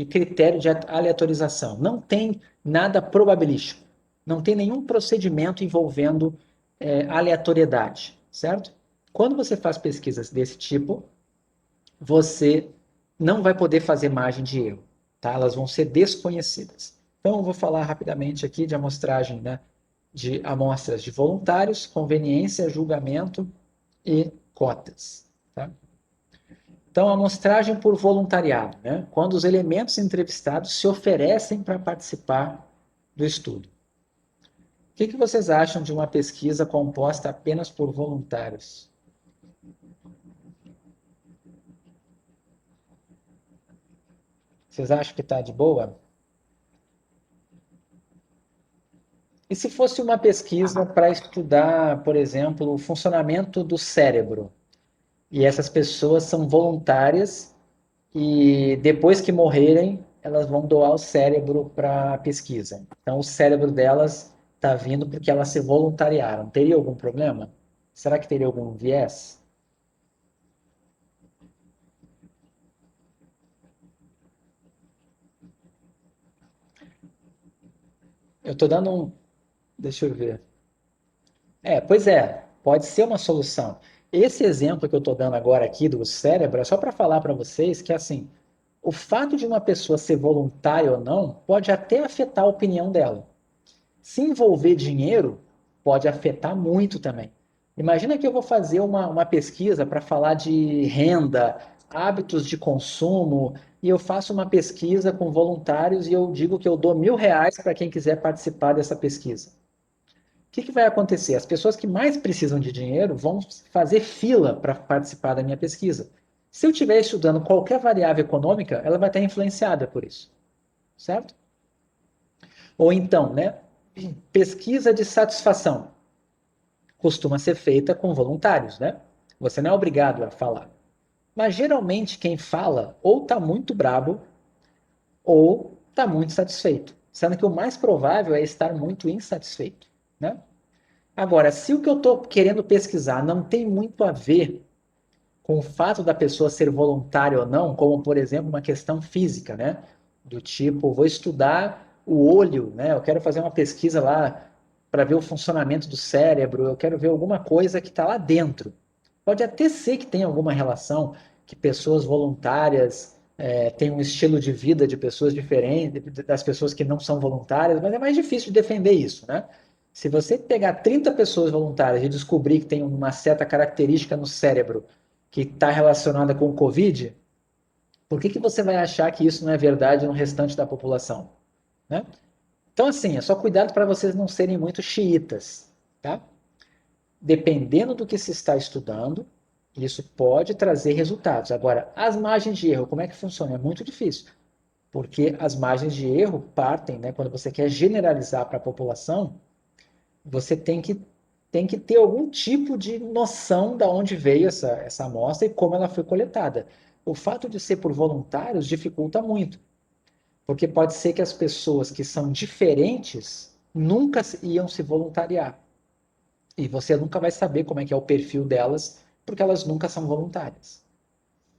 critério de aleatorização. Não tem nada probabilístico. Não tem nenhum procedimento envolvendo aleatoriedade, certo? Quando você faz pesquisas desse tipo, você não vai poder fazer margem de erro, tá? Elas vão ser desconhecidas. Então, eu vou falar rapidamente aqui de amostragem, né, de amostras de voluntários, conveniência, julgamento e cotas, tá? Então, amostragem por voluntariado, né? Quando os elementos entrevistados se oferecem para participar do estudo. O que vocês acham de uma pesquisa composta apenas por voluntários? Vocês acham que está de boa? E se fosse uma pesquisa para estudar, por exemplo, o funcionamento do cérebro? E essas pessoas são voluntárias e depois que morrerem, elas vão doar o cérebro para pesquisa. Então, o cérebro delas está vindo porque elas se voluntariaram. Teria algum problema? Será que teria algum viés? Eu estou dando um. Deixa eu ver. Pois é, pode ser uma solução. Esse exemplo que eu estou dando agora aqui do cérebro é só para falar para vocês que, assim, o fato de uma pessoa ser voluntária ou não pode até afetar a opinião dela. Se envolver dinheiro, pode afetar muito também. Imagina que eu vou fazer uma pesquisa para falar de renda, hábitos de consumo, e eu faço uma pesquisa com voluntários e eu digo que eu dou R$ 1.000 para quem quiser participar dessa pesquisa. O que vai acontecer? As pessoas que mais precisam de dinheiro vão fazer fila para participar da minha pesquisa. Se eu estiver estudando qualquer variável econômica, ela vai estar influenciada por isso, certo? Ou então, né, pesquisa de satisfação costuma ser feita com voluntários, né? Você não é obrigado a falar. Mas geralmente quem fala ou está muito brabo ou está muito satisfeito, sendo que o mais provável é estar muito insatisfeito, né? Agora, se o que eu estou querendo pesquisar não tem muito a ver com o fato da pessoa ser voluntária ou não, como, por exemplo, uma questão física, né? Do tipo, vou estudar o olho, né? Eu quero fazer uma pesquisa lá para ver o funcionamento do cérebro, eu quero ver alguma coisa que está lá dentro. Pode até ser que tenha alguma relação, que pessoas voluntárias têm um estilo de vida de pessoas diferentes, das pessoas que não são voluntárias, mas é mais difícil de defender isso, né? Se você pegar 30 pessoas voluntárias e descobrir que tem uma certa característica no cérebro que está relacionada com o Covid, por que você vai achar que isso não é verdade no restante da população? Né? Então, assim, é só cuidado para vocês não serem muito xiitas, tá? Dependendo do que se está estudando, isso pode trazer resultados. Agora, as margens de erro, como é que funciona? É muito difícil, porque as margens de erro partem, né, quando você quer generalizar para a população, você tem que ter algum tipo de noção de onde veio essa amostra e como ela foi coletada. O fato de ser por voluntários dificulta muito, porque pode ser que as pessoas que são diferentes nunca iam se voluntariar. E você nunca vai saber como é que é o perfil delas, porque elas nunca são voluntárias.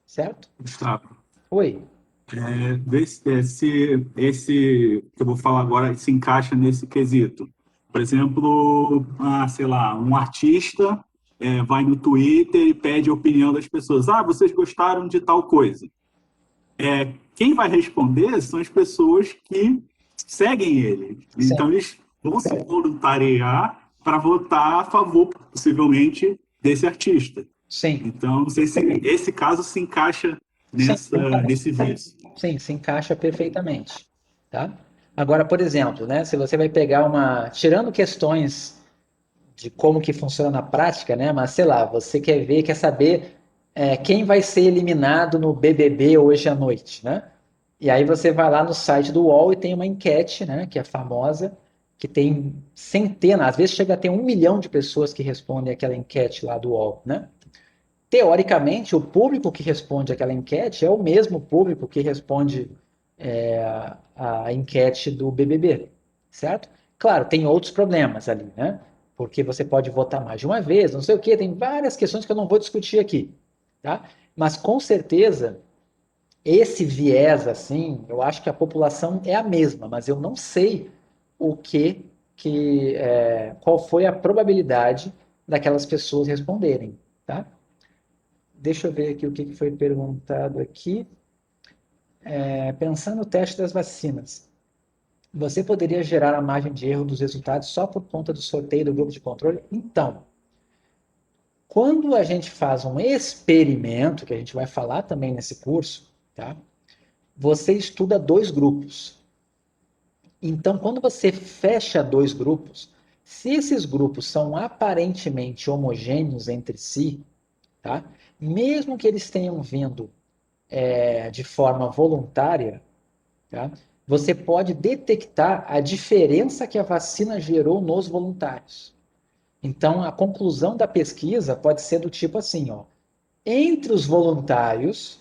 Certo? Gustavo, Oi. Ver se esse que eu vou falar agora se encaixa nesse quesito. Por exemplo, sei lá, um artista vai no Twitter e pede a opinião das pessoas. Ah, vocês gostaram de tal coisa? Quem vai responder são as pessoas que seguem ele. Sim, Então, eles vão se voluntariar para votar a favor, possivelmente, desse artista. sim, Então, não sei se esse caso se encaixa sim, nesse viés. sim, se encaixa perfeitamente, tá? Agora, por exemplo, né, se você vai pegar tirando questões de como que funciona na prática, né, mas sei lá, você quer saber quem vai ser eliminado no BBB hoje à noite, né? E aí você vai lá no site do UOL e tem uma enquete, né, que é famosa, que tem centenas, às vezes chega a ter 1 milhão de pessoas que respondem aquela enquete lá do UOL, né? Teoricamente, o público que responde aquela enquete é o mesmo público que responde a enquete do BBB, certo? Claro, tem outros problemas ali, né? Porque você pode votar mais de uma vez, não sei o quê, tem várias questões que eu não vou discutir aqui, tá? Mas com certeza, esse viés, assim, eu acho que a população é a mesma, mas eu não sei o qual foi a probabilidade daquelas pessoas responderem, tá? Deixa eu ver aqui o que foi perguntado aqui. Pensando no teste das vacinas, você poderia gerar a margem de erro dos resultados só por conta do sorteio do grupo de controle? Então, quando a gente faz um experimento, que a gente vai falar também nesse curso, tá? Você estuda dois grupos. Então, quando você fecha dois grupos, se esses grupos são aparentemente homogêneos entre si, tá? Mesmo que eles tenham vindo de forma voluntária, tá? Você pode detectar a diferença que a vacina gerou nos voluntários. Então, a conclusão da pesquisa pode ser do tipo assim, ó, entre os voluntários,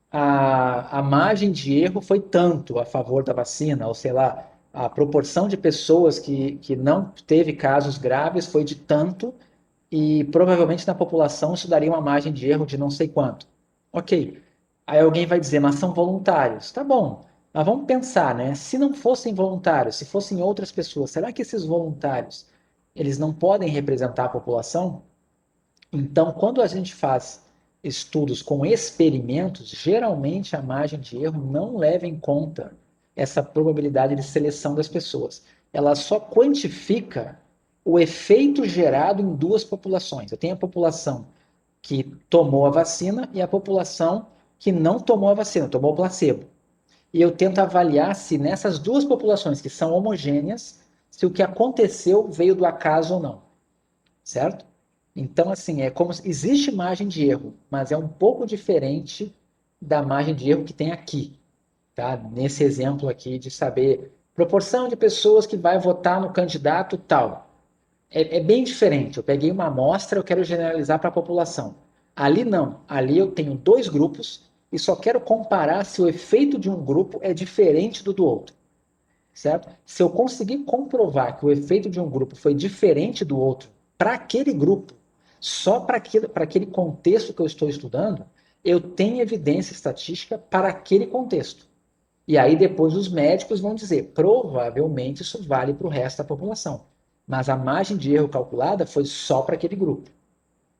a margem de erro foi tanto a favor da vacina, ou sei lá, a proporção de pessoas que não teve casos graves foi de tanto, e provavelmente na população isso daria uma margem de erro de não sei quanto. Ok. Aí alguém vai dizer, mas são voluntários. Tá bom, mas vamos pensar, né? Se não fossem voluntários, se fossem outras pessoas, será que esses voluntários, eles não podem representar a população? Então, quando a gente faz estudos com experimentos, geralmente a margem de erro não leva em conta essa probabilidade de seleção das pessoas. Ela só quantifica o efeito gerado em duas populações. Eu tenho a população que tomou a vacina e a população que não tomou a vacina, tomou o placebo. E eu tento avaliar se nessas duas populações que são homogêneas, se o que aconteceu veio do acaso ou não, certo? Então, assim, é como existe margem de erro, mas é um pouco diferente da margem de erro que tem aqui, tá? Nesse exemplo aqui de saber proporção de pessoas que vai votar no candidato tal. É bem diferente. Eu peguei uma amostra, eu quero generalizar para a população. Ali não. Ali eu tenho dois grupos e só quero comparar se o efeito de um grupo é diferente do outro, certo? Se eu conseguir comprovar que o efeito de um grupo foi diferente do outro para aquele grupo, só para aquele contexto que eu estou estudando, eu tenho evidência estatística para aquele contexto. E aí depois os médicos vão dizer, provavelmente isso vale para o resto da população. Mas a margem de erro calculada foi só para aquele grupo,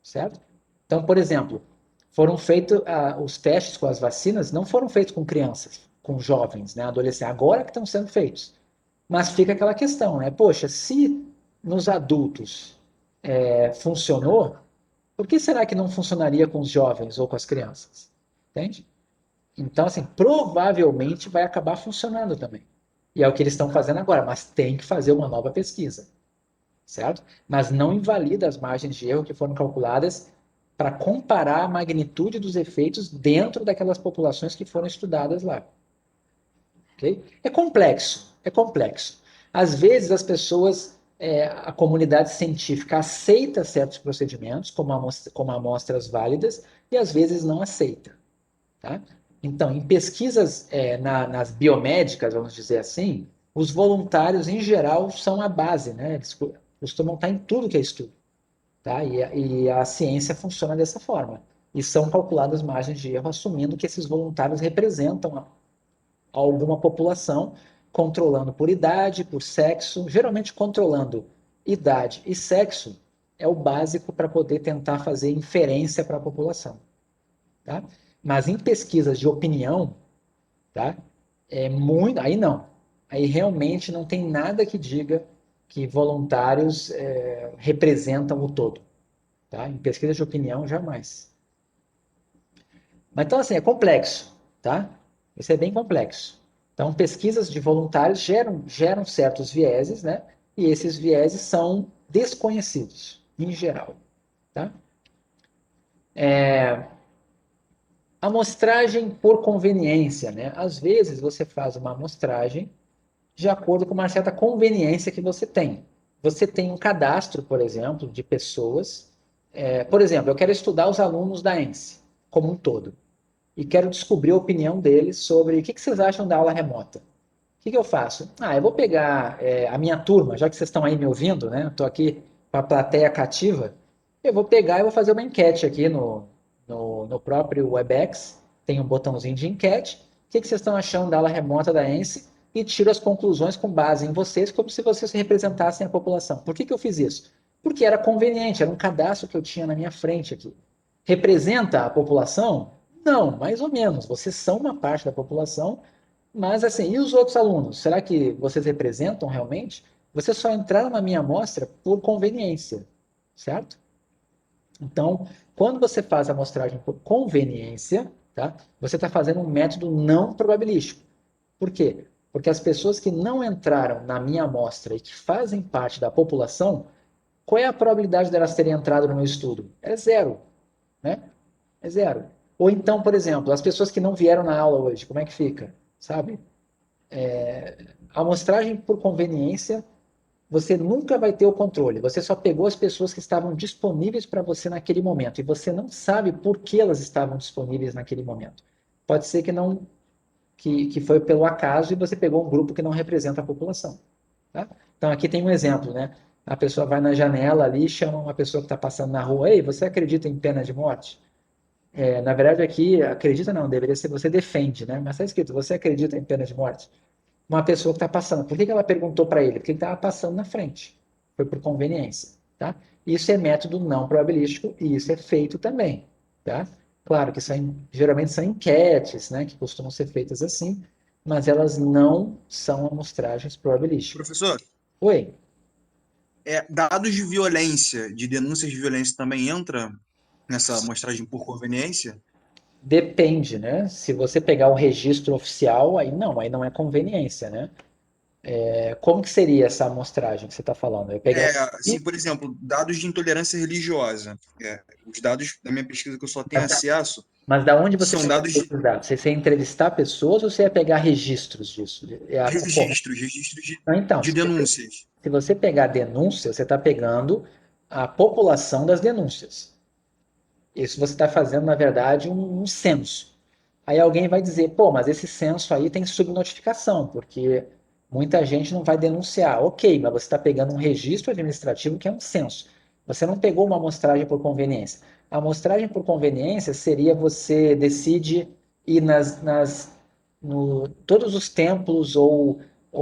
certo? Então, por exemplo, foram feitos os testes com as vacinas, não foram feitos com crianças, com jovens, né, adolescentes, agora que estão sendo feitos. Mas fica aquela questão, né? Poxa, se nos adultos funcionou, por que será que não funcionaria com os jovens ou com as crianças? Entende? Então, assim, provavelmente vai acabar funcionando também. E é o que eles estão fazendo agora, mas tem que fazer uma nova pesquisa, certo? Mas não invalida as margens de erro que foram calculadas para comparar a magnitude dos efeitos dentro daquelas populações que foram estudadas lá. Okay? É complexo, é complexo. Às vezes as pessoas, a comunidade científica aceita certos procedimentos como amostras válidas e às vezes não aceita. Tá? Então, em pesquisas nas biomédicas, vamos dizer assim, os voluntários, em geral, são a base, né? Eles costumam estar em tudo que é estudo. Tá? E a ciência funciona dessa forma. e são calculadas margens de erro, assumindo que esses voluntários representam alguma população, controlando por idade, por sexo, geralmente controlando idade e sexo é o básico para poder tentar fazer inferência para a população, tá? Mas em pesquisas de opinião, tá? Aí não. Aí realmente não tem nada que diga que voluntários representam o todo, tá? Em pesquisas de opinião, jamais. Mas então, assim, é complexo, tá? Isso é bem complexo. Então, pesquisas de voluntários geram certos vieses, né? E esses vieses são desconhecidos, em geral, tá? Amostragem por conveniência, né? Às vezes você faz uma amostragem de acordo com uma certa conveniência que você tem. Você tem um cadastro, por exemplo, de pessoas. Por exemplo, eu quero estudar os alunos da ENSE como um todo e quero descobrir a opinião deles sobre o que vocês acham da aula remota. O que eu faço? Eu vou pegar a minha turma, já que vocês estão aí me ouvindo, né? Estou aqui para a plateia cativa. Eu vou pegar e vou fazer uma enquete aqui no próprio Webex. Tem um botãozinho de enquete. O que vocês estão achando da aula remota da ENSE? E tiro as conclusões com base em vocês, como se vocês representassem a população. Por que eu fiz isso? Porque era conveniente, era um cadastro que eu tinha na minha frente aqui. Representa a população? Não, mais ou menos. Vocês são uma parte da população, mas assim, e os outros alunos? Será que vocês representam realmente? Vocês só entraram na minha amostra por conveniência, certo? Então, quando você faz a amostragem por conveniência, tá? Você está fazendo um método não probabilístico. Por quê? Porque as pessoas que não entraram na minha amostra e que fazem parte da população, qual é a probabilidade delas terem entrado no meu estudo? É zero, né? É zero. Ou então, por exemplo, as pessoas que não vieram na aula hoje, como é que fica? Sabe? A amostragem por conveniência, você nunca vai ter o controle. Você só pegou as pessoas que estavam disponíveis para você naquele momento e você não sabe por que elas estavam disponíveis naquele momento. Pode ser que não que foi pelo acaso e você pegou um grupo que não representa a população. Tá? Então aqui tem um exemplo, né? A pessoa vai na janela ali, chama uma pessoa que está passando na rua, ei, você acredita em pena de morte? Na verdade aqui, acredita não, deveria ser você defende, né? Mas está escrito, você acredita em pena de morte? Uma pessoa que está passando. Por que ela perguntou para ele? Porque ele estava passando na frente. Foi por conveniência. Tá? Isso é método não probabilístico e isso é feito também. Tá? Claro que geralmente são enquetes, né, que costumam ser feitas assim, mas elas não são amostragens probabilísticas. Professor, Oi? dados de violência, de denúncias de violência também entra nessa amostragem por conveniência? Depende, né? Se você pegar o registro oficial, aí não é conveniência, né? Como que seria essa amostragem que você está falando? Eu pegar Assim, por exemplo, dados de intolerância religiosa. Os dados da minha pesquisa que eu só tenho acesso Mas da onde você são pegaria dados de esses dados? Você ia entrevistar pessoas ou você ia pegar registros disso? registros Então, de denúncias. se você pegar a denúncia, você está pegando a população das denúncias. Isso você está fazendo, na verdade, um censo. Aí alguém vai dizer, pô, mas esse censo aí tem subnotificação, porque muita gente não vai denunciar. Ok, mas você está pegando um registro administrativo que é um censo. Você não pegou uma amostragem por conveniência. A amostragem por conveniência seria você decide ir todos os templos ou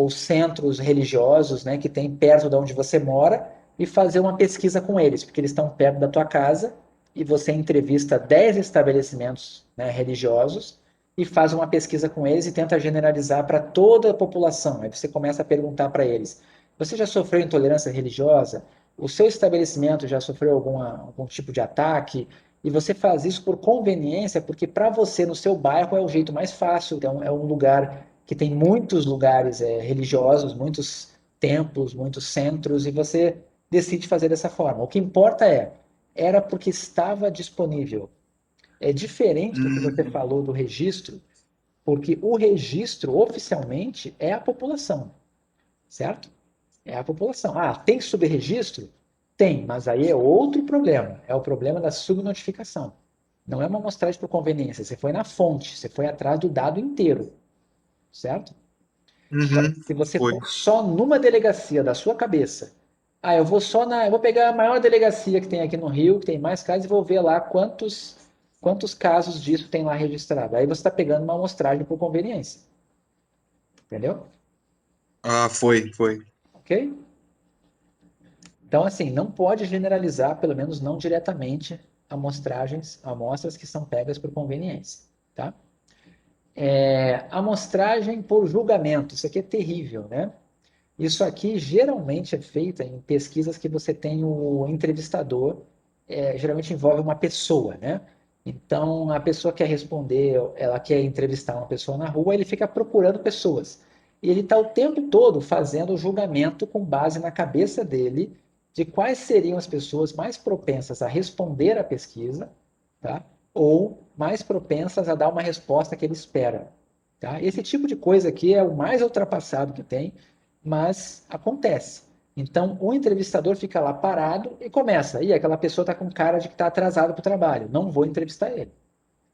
centros religiosos, né, que tem perto de onde você mora e fazer uma pesquisa com eles, porque eles estão perto da tua casa e você entrevista 10 estabelecimentos, né, religiosos e faz uma pesquisa com eles e tenta generalizar para toda a população. Aí você começa a perguntar para eles: você já sofreu intolerância religiosa? O seu estabelecimento já sofreu algum tipo de ataque? E você faz isso por conveniência, porque para você, no seu bairro, é o jeito mais fácil. Então, é um lugar que tem muitos lugares religiosos, muitos templos, muitos centros, e você decide fazer dessa forma. O que importa era porque estava disponível. É diferente do que você Hum, falou do registro, porque o registro oficialmente é a população, certo? É a população. Tem subregistro? Tem, mas aí é outro problema. É o problema da subnotificação. Não é uma amostragem por conveniência. Você foi na fonte, você foi atrás do dado inteiro, certo? Agora, uhum, se você foi. for só numa delegacia da sua cabeça, eu vou pegar a maior delegacia que tem aqui no Rio, que tem mais casos, e vou ver lá Quantos casos disso tem lá registrado? Aí você está pegando uma amostragem por conveniência. Entendeu? Ah, foi. Ok? Então, assim, não pode generalizar, pelo menos não diretamente, amostras que são pegas por conveniência. Tá? Amostragem por julgamento. Isso aqui é terrível, né? Isso aqui geralmente é feito em pesquisas que você tem o entrevistador, geralmente envolve uma pessoa, né? Então, a pessoa quer responder, ela quer entrevistar uma pessoa na rua, ele fica procurando pessoas. E ele está o tempo todo fazendo o julgamento com base na cabeça dele de quais seriam as pessoas mais propensas a responder à pesquisa, tá? Ou mais propensas a dar uma resposta que ele espera. Tá? Esse tipo de coisa aqui é o mais ultrapassado que tem, mas acontece. Então, o entrevistador fica lá parado e começa. E aquela pessoa está com cara de que está atrasado para o trabalho. Não vou entrevistar ele.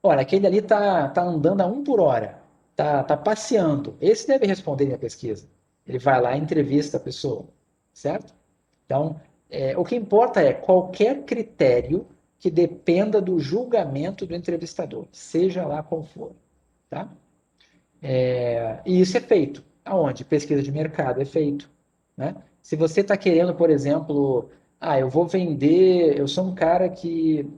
Olha, aquele ali tá andando a 1 por hora. Tá passeando. Esse deve responder minha pesquisa. Ele vai lá e entrevista a pessoa. Certo? Então, o que importa é qualquer critério que dependa do julgamento do entrevistador, seja lá qual for. Tá? E isso é feito. Aonde? Pesquisa de mercado é feito. Né? Se você está querendo, por exemplo, eu vou vender, eu sou um cara que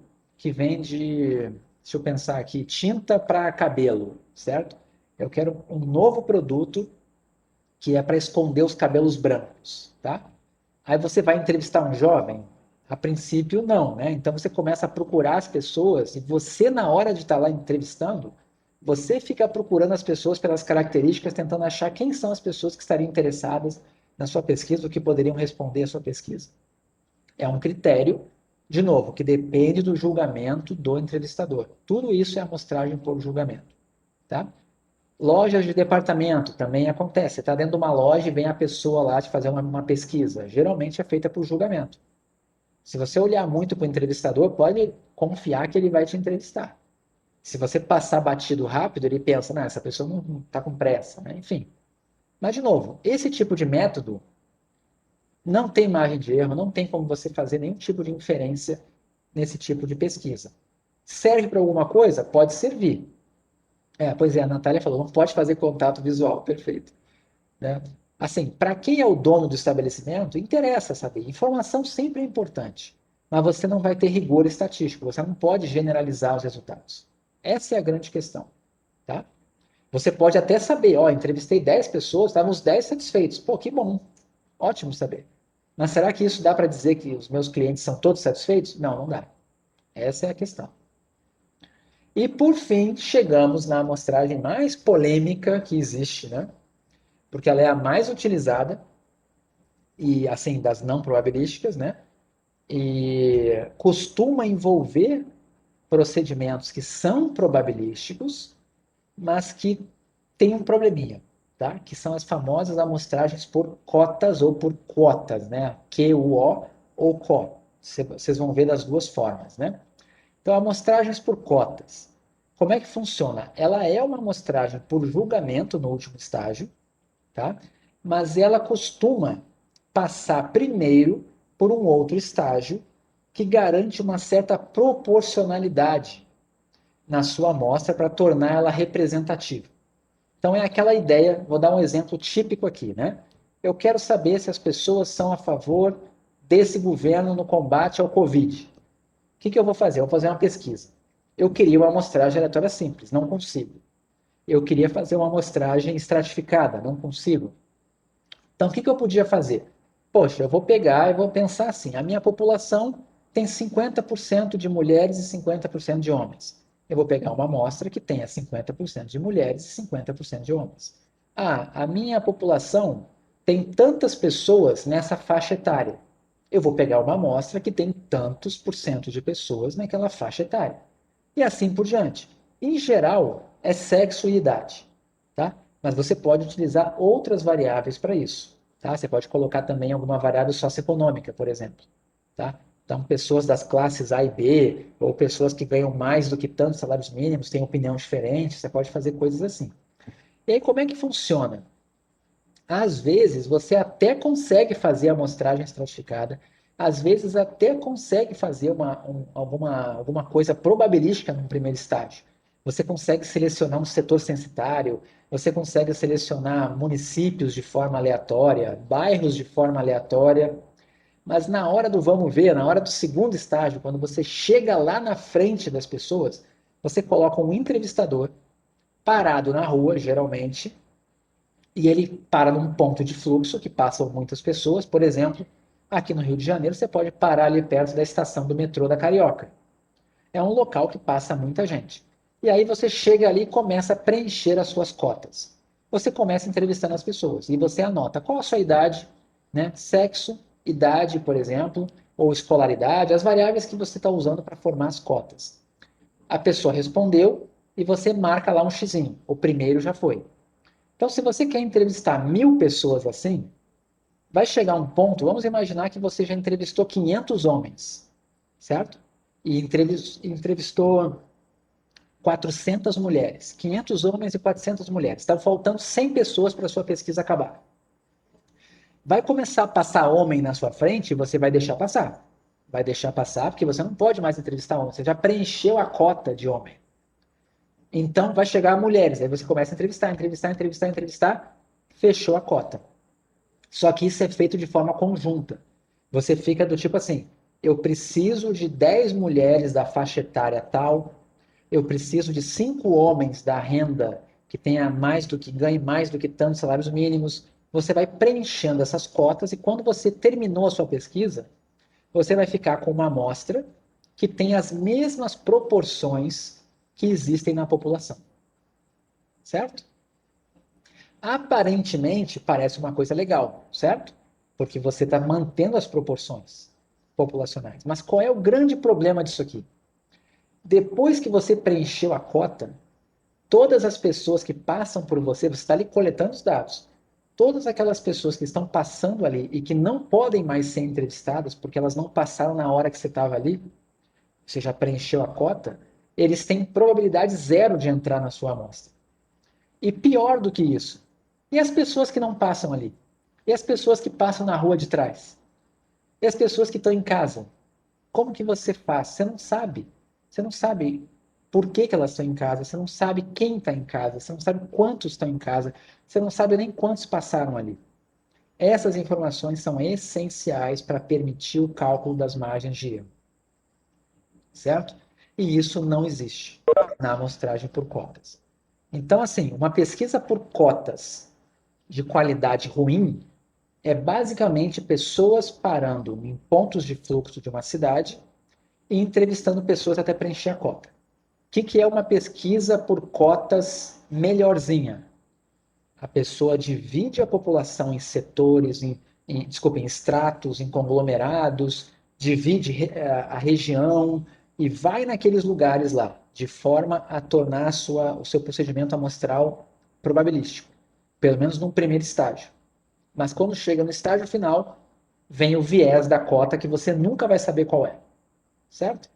vende, deixa eu pensar aqui, tinta para cabelo, certo? Eu quero um novo produto que é para esconder os cabelos brancos, tá? Aí você vai entrevistar um jovem? A princípio, não, né? Então você começa a procurar as pessoas e você, na hora de estar lá entrevistando, você fica procurando as pessoas pelas características, tentando achar quem são as pessoas que estariam interessadas na sua pesquisa ou que poderiam responder à sua pesquisa. É um critério, de novo, que depende do julgamento do entrevistador. Tudo isso é amostragem por julgamento, tá? Lojas de departamento também acontece. Você está dentro de uma loja e vem a pessoa lá te fazer uma pesquisa. Geralmente é feita por julgamento. Se você olhar muito para o entrevistador, pode confiar que ele vai te entrevistar. Se você passar batido rápido, ele pensa, essa pessoa não está com pressa, né? Enfim. Mas, de novo, esse tipo de método não tem margem de erro, não tem como você fazer nenhum tipo de inferência nesse tipo de pesquisa. Serve para alguma coisa? Pode servir. Pois é, a Natália falou, não pode fazer contato visual, perfeito. Né? Assim, para quem é o dono do estabelecimento, interessa saber. Informação sempre é importante, mas você não vai ter rigor estatístico, você não pode generalizar os resultados. Essa é a grande questão. Tá? Você pode até saber, entrevistei 10 pessoas, estavam os 10 satisfeitos. Pô, que bom, ótimo saber. Mas será que isso dá para dizer que os meus clientes são todos satisfeitos? Não, não dá. Essa é a questão. E, por fim, chegamos na amostragem mais polêmica que existe, né? Porque ela é a mais utilizada, e assim, das não probabilísticas, né? E costuma envolver procedimentos que são probabilísticos, mas que tem um probleminha, tá? Que são as famosas amostragens por cotas ou por quotas, né? QUO ou CO. Vocês vão ver das duas formas, né? Então, amostragens por cotas. Como é que funciona? Ela é uma amostragem por julgamento no último estágio, tá? Mas ela costuma passar primeiro por um outro estágio que garante uma certa proporcionalidade na sua amostra para tornar ela representativa. Então é aquela ideia, vou dar um exemplo típico aqui, né? Eu quero saber se as pessoas são a favor desse governo no combate ao Covid. O que eu vou fazer? Eu vou fazer uma pesquisa. Eu queria uma amostragem aleatória simples, não consigo. Eu queria fazer uma amostragem estratificada, não consigo. Então, o que eu podia fazer? Poxa, eu vou pegar e vou pensar assim: a minha população tem 50% de mulheres e 50% de homens. Eu vou pegar uma amostra que tenha 50% de mulheres e 50% de homens. A minha população tem tantas pessoas nessa faixa etária. Eu vou pegar uma amostra que tem tantos por cento de pessoas naquela faixa etária. E assim por diante. Em geral, é sexo e idade. Tá? Mas você pode utilizar outras variáveis para isso. Tá? Você pode colocar também alguma variável socioeconômica, por exemplo. Tá? Então, pessoas das classes A e B, ou pessoas que ganham mais do que tantos salários mínimos, têm opinião diferente, você pode fazer coisas assim. E aí, como é que funciona? Às vezes, você até consegue fazer a amostragem estratificada Às vezes até consegue fazer alguma coisa probabilística no primeiro estágio. Você consegue selecionar um setor censitário, você consegue selecionar municípios de forma aleatória, bairros de forma aleatória, mas na hora do vamos ver, na hora do segundo estágio, quando você chega lá na frente das pessoas, você coloca um entrevistador parado na rua, geralmente, e ele para num ponto de fluxo que passam muitas pessoas. Por exemplo, aqui no Rio de Janeiro, você pode parar ali perto da estação do metrô da Carioca. É um local que passa muita gente. E aí você chega ali e começa a preencher as suas cotas. Você começa entrevistando as pessoas e você anota qual a sua idade, né? Sexo, idade, por exemplo, ou escolaridade, as variáveis que você está usando para formar as cotas. A pessoa respondeu e você marca lá um xizinho. O primeiro já foi. Então, se você quer entrevistar 1.000 pessoas assim, vai chegar um ponto, vamos imaginar que você já entrevistou 500 homens, certo? E entrevistou 400 mulheres. 500 homens e 400 mulheres. Estão faltando 100 pessoas para a sua pesquisa acabar. Vai começar a passar homem na sua frente e você vai deixar passar. Vai deixar passar porque você não pode mais entrevistar homem. Você já preencheu a cota de homem. Então vai chegar mulheres. Aí você começa a entrevistar. Fechou a cota. Só que isso é feito de forma conjunta. Você fica do tipo assim, eu preciso de 10 mulheres da faixa etária tal, eu preciso de 5 homens da renda que tenha mais do que ganhe mais do que tantos salários mínimos. Você vai preenchendo essas cotas e quando você terminou a sua pesquisa, você vai ficar com uma amostra que tem as mesmas proporções que existem na população. Certo? Aparentemente parece uma coisa legal, certo? Porque você está mantendo as proporções populacionais. Mas qual é o grande problema disso aqui? Depois que você preencheu a cota, todas as pessoas que passam por você, você está ali coletando os dados. Todas aquelas pessoas que estão passando ali e que não podem mais ser entrevistadas porque elas não passaram na hora que você estava ali, você já preencheu a cota, eles têm probabilidade zero de entrar na sua amostra. E pior do que isso, e as pessoas que não passam ali? E as pessoas que passam na rua de trás? E as pessoas que estão em casa? Como que você faz? Você não sabe. Você não sabe por que, que elas estão em casa. Você não sabe quem está em casa. Você não sabe quantos estão em casa. Você não sabe nem quantos passaram ali. Essas informações são essenciais para permitir o cálculo das margens de erro. Certo? E isso não existe na amostragem por cotas. Então, assim, uma pesquisa por cotas de qualidade ruim é basicamente pessoas parando em pontos de fluxo de uma cidade e entrevistando pessoas até preencher a cota. O que é uma pesquisa por cotas melhorzinha? A pessoa divide a população em setores, em estratos, em conglomerados, divide a região e vai naqueles lugares lá, de forma a tornar o seu procedimento amostral probabilístico, pelo menos no primeiro estágio. Mas quando chega no estágio final, vem o viés da cota que você nunca vai saber qual é, certo?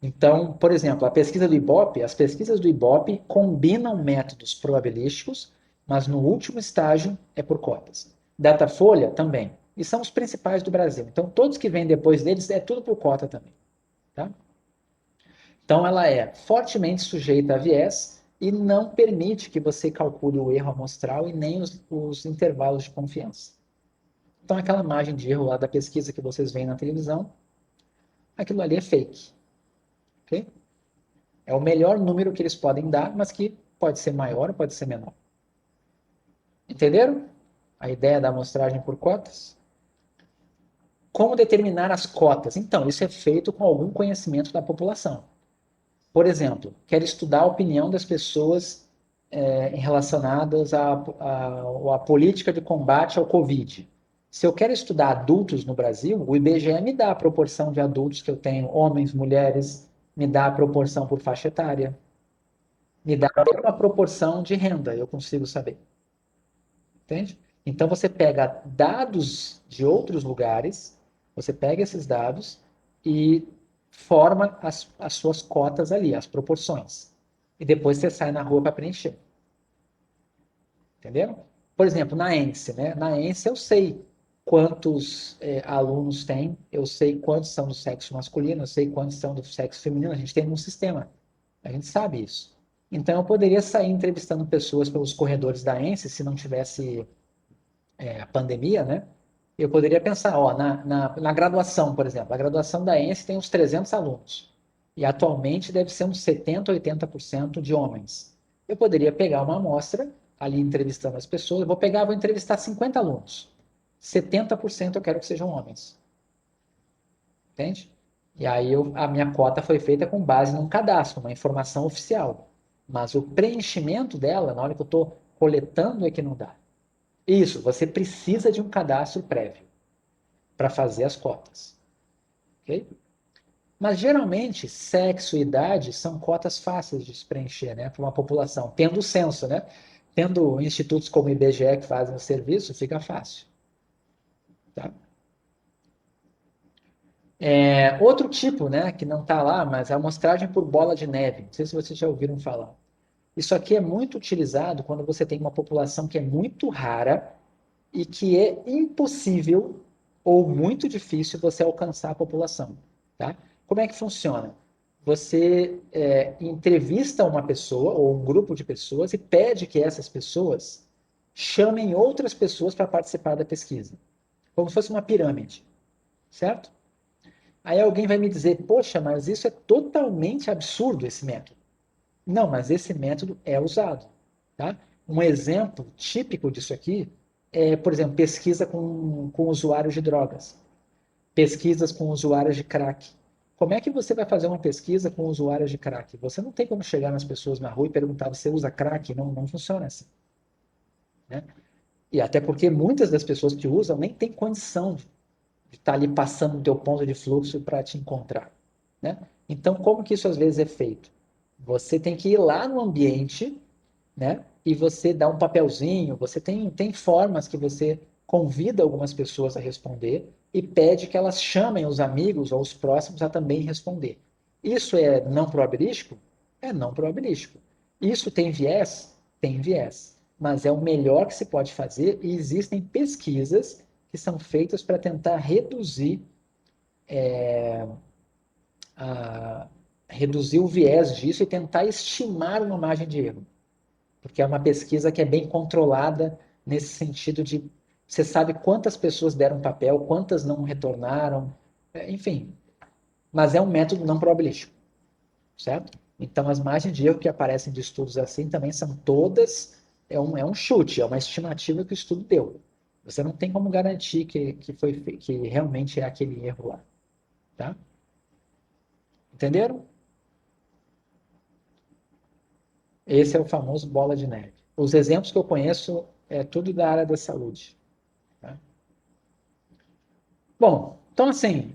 Então, por exemplo, a pesquisa do Ibope, as pesquisas do Ibope combinam métodos probabilísticos, mas no último estágio é por cotas. Datafolha também. E são os principais do Brasil. Então, todos que vêm depois deles é tudo por cota também. Tá? Então, ela é fortemente sujeita a viés e não permite que você calcule o erro amostral e nem os intervalos de confiança. Então, aquela margem de erro lá da pesquisa que vocês veem na televisão, aquilo ali é fake. Ok? É o melhor número que eles podem dar, mas que pode ser maior ou pode ser menor. Entenderam? A ideia da amostragem por cotas? Como determinar as cotas? Então, isso é feito com algum conhecimento da população. Por exemplo, quero estudar a opinião das pessoas relacionadas à política de combate ao Covid. Se eu quero estudar adultos no Brasil, o IBGE me dá a proporção de adultos que eu tenho, homens, mulheres, me dá a proporção por faixa etária, me dá uma proporção de renda, eu consigo saber. Entende? Então você pega dados de outros lugares, você pega esses dados e forma as suas cotas ali, as proporções. E depois você sai na rua para preencher. Entenderam? Por exemplo, na ENSE, né? Na ENSE eu sei quantos alunos tem, eu sei quantos são do sexo masculino, eu sei quantos são do sexo feminino, a gente tem um sistema, a gente sabe isso. Então, eu poderia sair entrevistando pessoas pelos corredores da ENSE, se não tivesse a pandemia, né? Eu poderia pensar, ó, na graduação, por exemplo, a graduação da ENSE tem uns 300 alunos, e atualmente deve ser uns 70, 80% de homens. Eu poderia pegar uma amostra, ali entrevistando as pessoas, vou entrevistar 50 alunos. 70% eu quero que sejam homens. Entende? E aí a minha cota foi feita com base num cadastro, uma informação oficial. Mas o preenchimento dela, na hora que eu estou coletando, é que não dá. Isso, você precisa de um cadastro prévio para fazer as cotas. Ok? Mas geralmente, sexo e idade são cotas fáceis de se preencher, né, para uma população. Tendo o censo, né? Tendo institutos como o IBGE que fazem o serviço, fica fácil. Tá? Outro tipo, né, que não está lá, mas é a amostragem por bola de neve. Não sei se vocês já ouviram falar. Isso aqui é muito utilizado quando você tem uma população que é muito rara e que é impossível ou muito difícil você alcançar a população. Tá? Como é que funciona? Você entrevista uma pessoa ou um grupo de pessoas e pede que essas pessoas chamem outras pessoas para participar da pesquisa. Como se fosse uma pirâmide. Certo? Aí alguém vai me dizer, poxa, mas isso é totalmente absurdo, esse método. Não, mas esse método é usado. Tá? Um exemplo típico disso aqui é, por exemplo, pesquisa com usuários de drogas, pesquisas com usuários de crack. Como é que você vai fazer uma pesquisa com usuários de crack? Você não tem como chegar nas pessoas na rua e perguntar, você usa crack? Não, não funciona assim. Né? E até porque muitas das pessoas que usam nem têm condição de estar ali passando o teu ponto de fluxo para te encontrar. Né? Então, como que isso às vezes é feito? Você tem que ir lá no ambiente, né? E você dá um papelzinho, você tem formas que você convida algumas pessoas a responder e pede que elas chamem os amigos ou os próximos a também responder. Isso é não probabilístico? É não probabilístico. Isso tem viés? Tem viés. Mas é o melhor que se pode fazer e existem pesquisas que são feitas para tentar reduzir o viés disso e tentar estimar uma margem de erro. Porque é uma pesquisa que é bem controlada nesse sentido de você sabe quantas pessoas deram papel, quantas não retornaram, enfim. Mas é um método não probabilístico, certo? Então, as margens de erro que aparecem de estudos assim também são todas, é um chute, é uma estimativa que o estudo deu. Você não tem como garantir que realmente é aquele erro lá, tá? Entenderam? Esse é o famoso bola de neve. Os exemplos que eu conheço é tudo da área da saúde. Tá? Bom, então assim,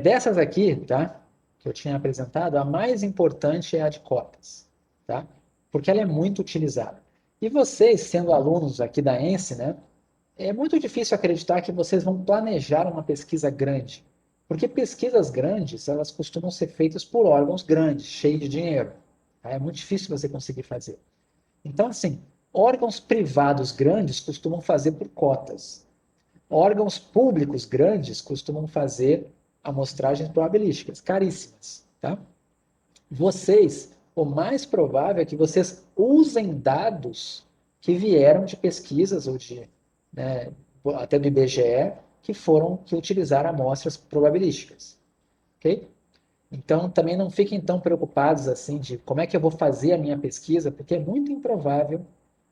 dessas aqui, tá, que eu tinha apresentado, a mais importante é a de cotas, tá? Porque ela é muito utilizada. E vocês, sendo alunos aqui da ENSE, né, é muito difícil acreditar que vocês vão planejar uma pesquisa grande. Porque pesquisas grandes, elas costumam ser feitas por órgãos grandes, cheios de dinheiro. Tá? É muito difícil você conseguir fazer. Então, assim, órgãos privados grandes costumam fazer por cotas. Órgãos públicos grandes costumam fazer amostragens probabilísticas, caríssimas. Tá? Vocês, o mais provável é que vocês usem dados que vieram de pesquisas ou né, até do IBGE, que utilizaram amostras probabilísticas. Ok? Então, também não fiquem tão preocupados assim de como é que eu vou fazer a minha pesquisa, porque é muito improvável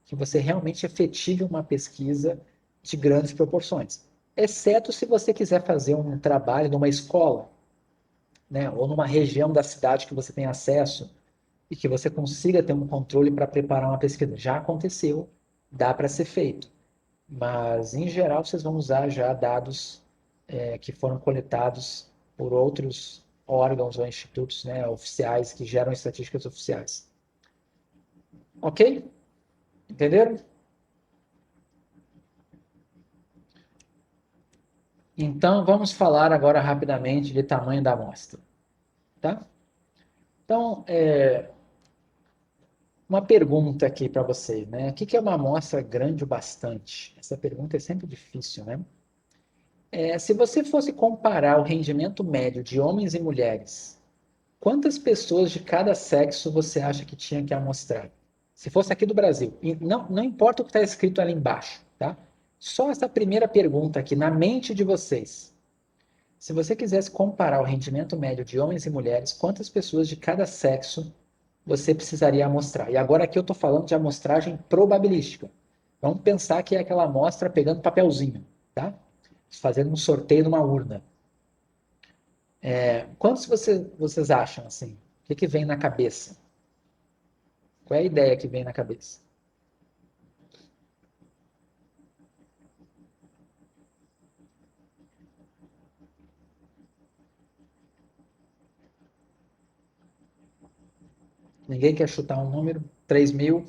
que você realmente efetive uma pesquisa de grandes proporções. Exceto se você quiser fazer um trabalho numa escola, né, ou numa região da cidade que você tem acesso e que você consiga ter um controle para preparar uma pesquisa. Já aconteceu, dá para ser feito. Mas, em geral, vocês vão usar já dados que foram coletados por outros órgãos ou institutos, né, oficiais que geram estatísticas oficiais. Ok? Entenderam? Então, vamos falar agora rapidamente de tamanho da amostra. Tá? Então, uma pergunta aqui para vocês, né? O que é uma amostra grande o bastante? Essa pergunta é sempre difícil, né? Se você fosse comparar o rendimento médio de homens e mulheres, quantas pessoas de cada sexo você acha que tinha que amostrar? Se fosse aqui do Brasil. E não importa o que está escrito ali embaixo, tá? Só essa primeira pergunta aqui na mente de vocês. Se você quisesse comparar o rendimento médio de homens e mulheres, quantas pessoas de cada sexo você precisaria amostrar? E agora aqui eu estou falando de amostragem probabilística. Vamos pensar que é aquela amostra pegando papelzinho, tá? Fazendo um sorteio numa urna. Quantos vocês acham, assim? O que vem na cabeça? Qual é a ideia que vem na cabeça? Ninguém quer chutar um número? 3.000?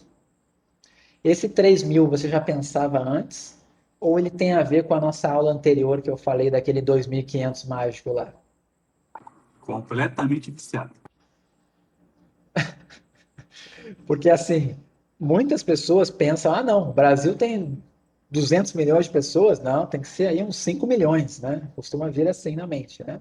Esse 3.000 você já pensava antes? Ou ele tem a ver com a nossa aula anterior que eu falei daquele 2.500 mágico lá? Completamente viciado. Porque, assim, muitas pessoas pensam, não, o Brasil tem 200 milhões de pessoas. Não, tem que ser aí uns 5 milhões, né? Costuma vir assim na mente, né?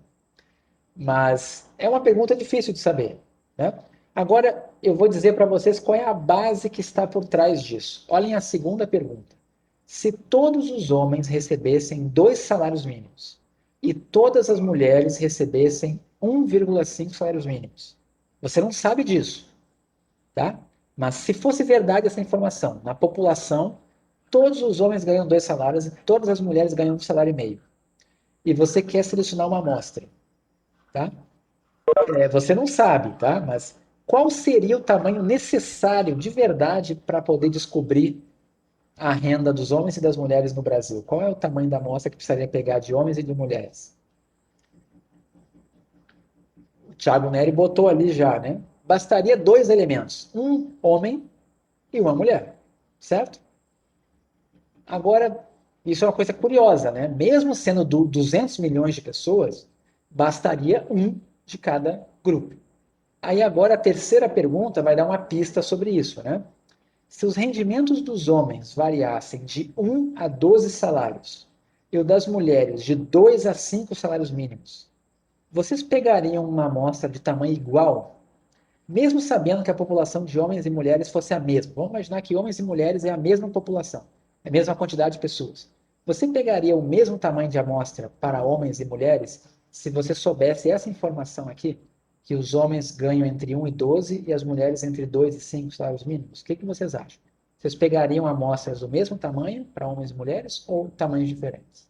Mas é uma pergunta difícil de saber, né? Agora, eu vou dizer para vocês qual é a base que está por trás disso. Olhem a segunda pergunta. Se todos os homens recebessem 2 salários mínimos e todas as mulheres recebessem 1,5 salários mínimos, você não sabe disso, tá? Mas se fosse verdade essa informação, na população, todos os homens ganham 2 salários e todas as mulheres ganham 1,5 salário. E você quer selecionar uma amostra, tá? Você não sabe, tá? Mas qual seria o tamanho necessário de verdade para poder descobrir a renda dos homens e das mulheres no Brasil? Qual é o tamanho da amostra que precisaria pegar de homens e de mulheres? O Thiago Neri botou ali já, né? Bastaria 2 elementos, um homem e uma mulher, certo? Agora, isso é uma coisa curiosa, né? Mesmo sendo 200 milhões de pessoas, bastaria um de cada grupo. Aí agora a terceira pergunta vai dar uma pista sobre isso, né? Se os rendimentos dos homens variassem de 1 a 12 salários e o das mulheres de 2 a 5 salários mínimos, vocês pegariam uma amostra de tamanho igual, mesmo sabendo que a população de homens e mulheres fosse a mesma? Vamos imaginar que homens e mulheres é a mesma população, a mesma quantidade de pessoas. Você pegaria o mesmo tamanho de amostra para homens e mulheres se você soubesse essa informação aqui? Que os homens ganham entre 1 e 12 e as mulheres entre 2 e 5 salários mínimos? O que vocês acham? Vocês pegariam amostras do mesmo tamanho para homens e mulheres ou tamanhos diferentes?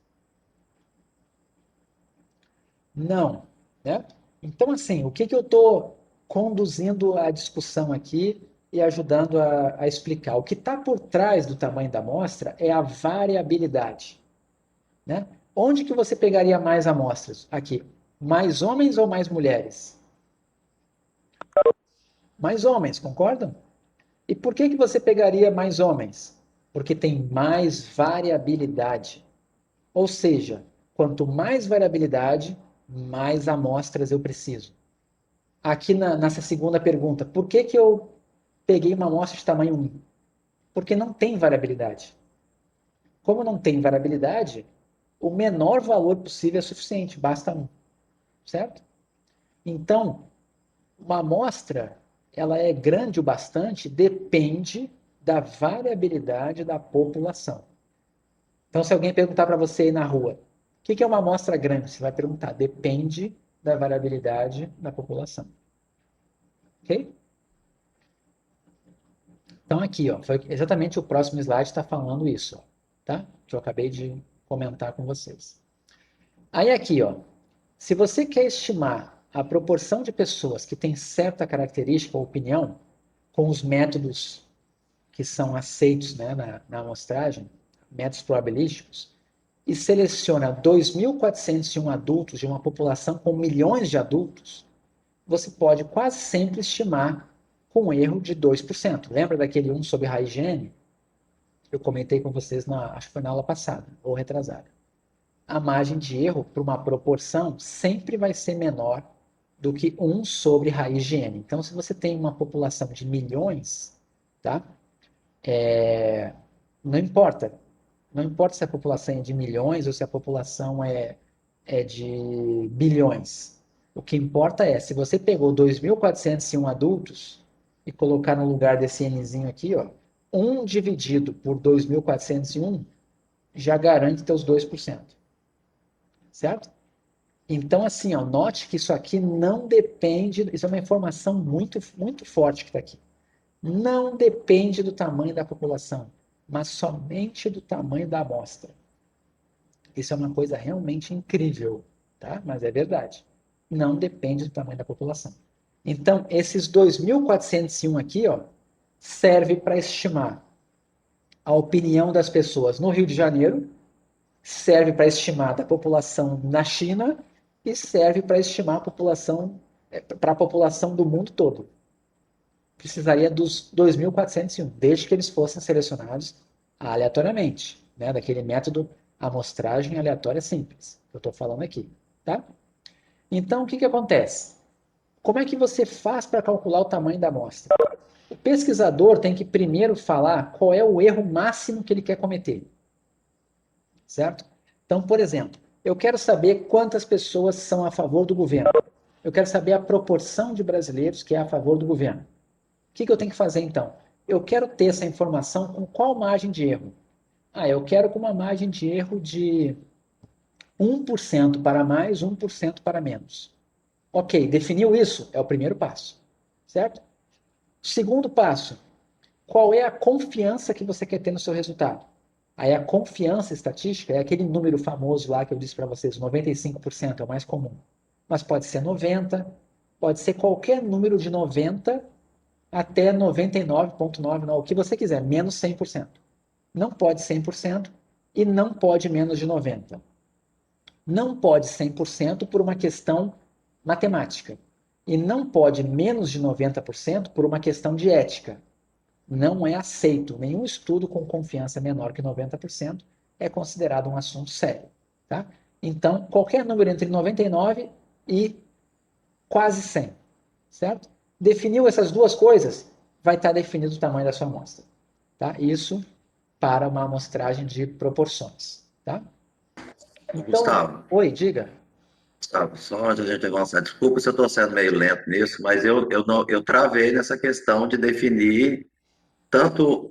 Não, né? Então, assim, o que eu estou conduzindo a discussão aqui e ajudando a explicar? O que está por trás do tamanho da amostra é a variabilidade, né? Onde que você pegaria mais amostras? Aqui. Mais homens ou mais mulheres? Mais homens, concordam? E por que você pegaria mais homens? Porque tem mais variabilidade. Ou seja, quanto mais variabilidade, mais amostras eu preciso. Aqui nessa segunda pergunta, por que eu peguei uma amostra de tamanho 1? Porque não tem variabilidade. Como não tem variabilidade, o menor valor possível é suficiente, basta 1, certo? Então, uma amostra, ela é grande o bastante, depende da variabilidade da população. Então, se alguém perguntar para você aí na rua, o que é uma amostra grande? Você vai perguntar, depende da variabilidade da população. Ok? Então, aqui, ó, foi exatamente o próximo slide está falando isso, ó, tá? Que eu acabei de comentar com vocês. Aí aqui, ó, se você quer estimar a proporção de pessoas que têm certa característica ou opinião com os métodos que são aceitos, né, na amostragem, métodos probabilísticos, e seleciona 2.401 adultos de uma população com milhões de adultos, você pode quase sempre estimar com um erro de 2%. Lembra daquele 1 sobre raiz de n? Eu comentei com vocês, acho que foi na aula passada, ou retrasada. A margem de erro para uma proporção sempre vai ser menor do que 1 sobre raiz de n. Então, se você tem uma população de milhões, tá? Não importa. Não importa se a população é de milhões ou se a população é de bilhões. O que importa é, se você pegou 2.401 adultos e colocar no lugar desse Nzinho aqui, ó, 1 dividido por 2.401 já garante teus 2%. Certo? Então, assim, ó, note que isso aqui não depende, isso é uma informação muito, muito forte que está aqui. Não depende do tamanho da população, mas somente do tamanho da amostra. Isso é uma coisa realmente incrível, tá? Mas é verdade. Não depende do tamanho da população. Então, esses 2.401 aqui, ó, serve para estimar a opinião das pessoas no Rio de Janeiro, serve para estimar da população na China e serve para estimar para a população do mundo todo. Precisaria dos 2.401, desde que eles fossem selecionados aleatoriamente, né, daquele método amostragem aleatória simples, que eu estou falando aqui, tá? Então, o que acontece? Como é que você faz para calcular o tamanho da amostra? O pesquisador tem que primeiro falar qual é o erro máximo que ele quer cometer, certo? Então, por exemplo, eu quero saber quantas pessoas são a favor do governo. Eu quero saber a proporção de brasileiros que é a favor do governo. O que eu tenho que fazer, então? Eu quero ter essa informação com qual margem de erro? Eu quero com uma margem de erro de 1% para mais, 1% para menos. Ok, definiu isso? É o primeiro passo, certo? Segundo passo, qual é a confiança que você quer ter no seu resultado? Aí a confiança estatística é aquele número famoso lá que eu disse para vocês, 95% é o mais comum. Mas pode ser 90%, pode ser qualquer número de 90% até 99,99%, o que você quiser, menos 100%. Não pode 100% e não pode menos de 90%. Não pode 100% por uma questão matemática. E não pode menos de 90% por uma questão de ética. Não é aceito. Nenhum estudo com confiança menor que 90% é considerado um assunto sério. Tá? Então, qualquer número entre 99 e quase 100. Certo? Definiu essas duas coisas, vai estar definido o tamanho da sua amostra. Tá? Isso para uma amostragem de proporções. Tá? Então, Gustavo, oi, diga. Gustavo, só antes de a gente avançar, desculpa se eu estou sendo meio lento nisso, mas eu travei nessa questão de definir tanto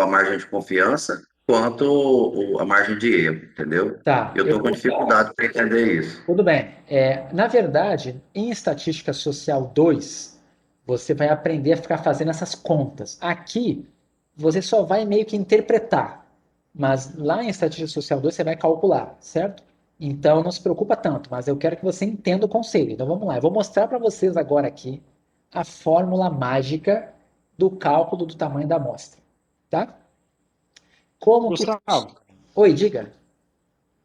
a margem de confiança quanto a margem de erro, entendeu? Tá, Eu estou com dificuldade para entender isso. tudo bem. Na verdade, em Estatística Social 2, você vai aprender a ficar fazendo essas contas. Aqui, você só vai meio que interpretar, mas lá em Estatística Social 2 você vai calcular, certo? Então não se preocupa tanto, mas eu quero que você entenda o conceito. Então vamos lá, eu vou mostrar para vocês agora aqui a fórmula mágica do cálculo do tamanho da amostra, tá? Como que... Gustavo, Oi, diga.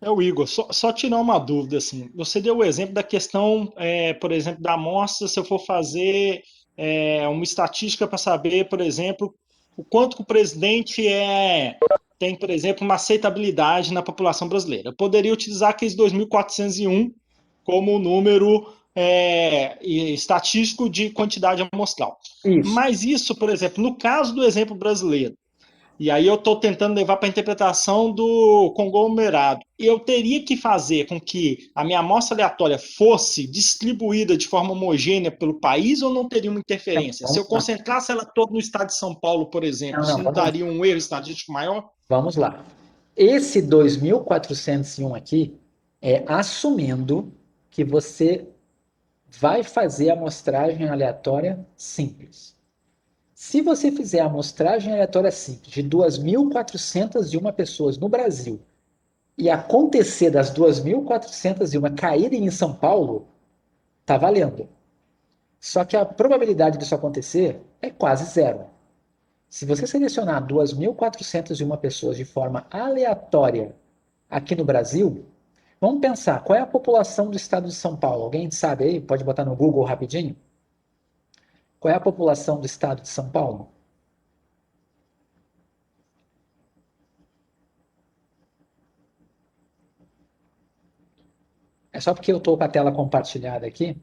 é o Igor. Só tirar uma dúvida, assim. Você deu o exemplo da questão, por exemplo, da amostra, se eu for fazer uma estatística para saber, por exemplo, o quanto que o presidente tem, por exemplo, uma aceitabilidade na população brasileira. Eu poderia utilizar aqueles 2.401 como número estatístico de quantidade amostral. Isso. Mas isso, por exemplo, no caso do exemplo brasileiro, e aí eu estou tentando levar para a interpretação do conglomerado. Eu teria que fazer com que a minha amostra aleatória fosse distribuída de forma homogênea pelo país ou não teria uma interferência? Se eu concentrasse ela toda no estado de São Paulo, por exemplo, isso não daria um erro estatístico maior? Vamos lá. Esse 2.401 aqui é assumindo que você vai fazer a amostragem aleatória simples. Se você fizer a amostragem aleatória simples de 2.401 pessoas no Brasil e acontecer das 2.401 caírem em São Paulo, tá valendo. Só que a probabilidade disso acontecer é quase zero. Se você selecionar 2.401 pessoas de forma aleatória aqui no Brasil, vamos pensar, qual é a população do estado de São Paulo? Alguém sabe aí? Pode botar no Google rapidinho? Qual é a população do estado de São Paulo? É só porque eu estou com a tela compartilhada aqui.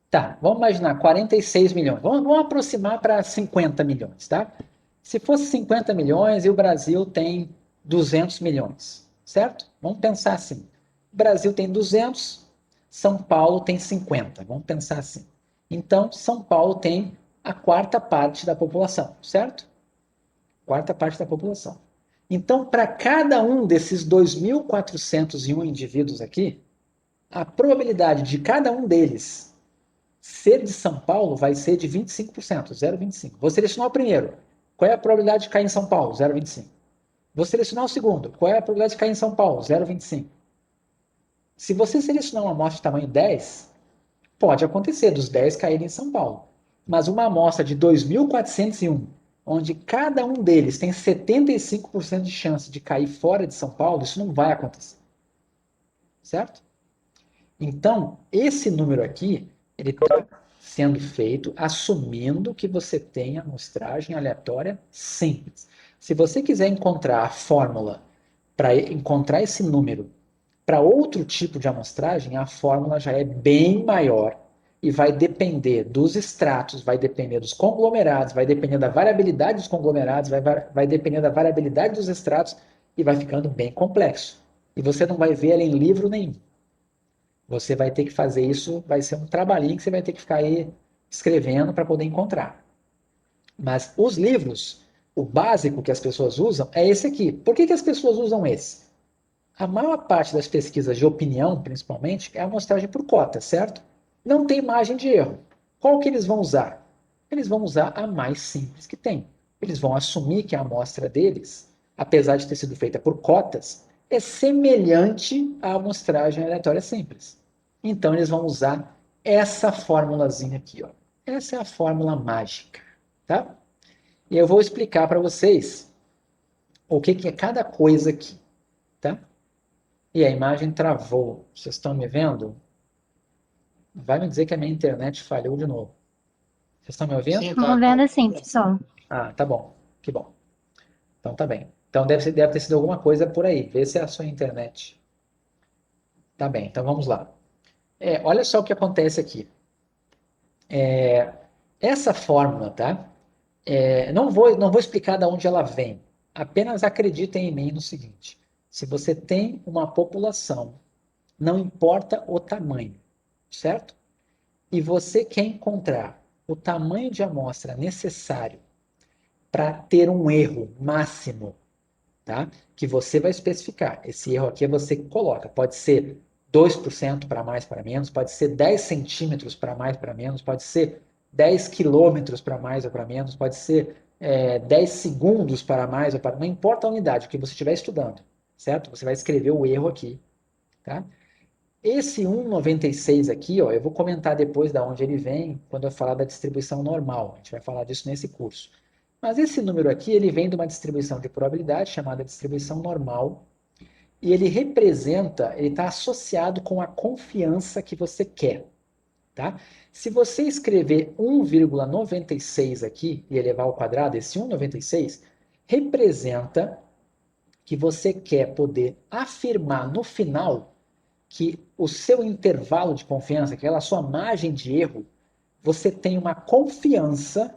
Tá, vamos imaginar 46 milhões. Vamos aproximar para 50 milhões, tá? Se fosse 50 milhões e o Brasil tem 200 milhões, certo? Vamos pensar assim. O Brasil tem 200, São Paulo tem 50. Vamos pensar assim. Então, São Paulo tem a quarta parte da população, certo? Quarta parte da população. Então, para cada um desses 2.401 indivíduos aqui, a probabilidade de cada um deles ser de São Paulo vai ser de 25%, 0,25. Vou selecionar o primeiro. Qual é a probabilidade de cair em São Paulo? 0,25. Vou selecionar o segundo. Qual é a probabilidade de cair em São Paulo? 0,25. Se você selecionar uma amostra de tamanho 10, pode acontecer dos 10 caírem em São Paulo. Mas uma amostra de 2.401, onde cada um deles tem 75% de chance de cair fora de São Paulo, isso não vai acontecer. Certo? Então, esse número aqui, ele está sendo feito assumindo que você tem amostragem aleatória simples. Se você quiser encontrar a fórmula para encontrar esse número para outro tipo de amostragem, a fórmula já é bem maior e vai depender dos estratos, vai depender dos conglomerados, vai depender da variabilidade dos conglomerados, vai depender da variabilidade dos estratos e vai ficando bem complexo. E você não vai ver ela em livro nenhum. Você vai ter que fazer isso, vai ser um trabalhinho que você vai ter que ficar aí escrevendo para poder encontrar. Mas os livros, o básico que as pessoas usam é esse aqui. Por que as pessoas usam esse? A maior parte das pesquisas de opinião, principalmente, é a amostragem por cota, certo? Não tem margem de erro. Qual que eles vão usar? Eles vão usar a mais simples que tem. Eles vão assumir que a amostra deles, apesar de ter sido feita por cotas, é semelhante à amostragem aleatória simples. Então, eles vão usar essa formulazinha aqui, ó. Essa é a fórmula mágica, tá? E eu vou explicar para vocês o que é cada coisa aqui, tá? E a imagem travou. Vocês estão me vendo? Vai me dizer que a minha internet falhou de novo. Vocês estão me ouvindo? Sim, Estamos vendo sim, pessoal. Ah, tá bom. Que bom. Então tá bem. Então deve ter sido alguma coisa por aí. Vê se é a sua internet. Tá bem, então vamos lá. Olha só o que acontece aqui. Essa fórmula, tá? Não vou explicar de onde ela vem. Apenas acreditem em mim no seguinte. Se você tem uma população, não importa o tamanho, certo? E você quer encontrar o tamanho de amostra necessário para ter um erro máximo, tá? Que você vai especificar. Esse erro aqui é você que coloca. Pode ser 2% para mais, para menos, pode ser 10 centímetros para mais, para menos, pode ser 10 quilômetros para mais ou para menos, pode ser 10 segundos para mais ou para... Não importa a unidade, o que você estiver estudando, certo? Você vai escrever o erro aqui, tá? Esse 1,96 aqui, ó, eu vou comentar depois de onde ele vem, quando eu falar da distribuição normal. A gente vai falar disso nesse curso. Mas esse número aqui, ele vem de uma distribuição de probabilidade chamada distribuição normal, e ele representa, ele está associado com a confiança que você quer, tá? Se você escrever 1,96 aqui e elevar ao quadrado, esse 1,96 representa que você quer poder afirmar no final que o seu intervalo de confiança, aquela sua margem de erro, você tem uma confiança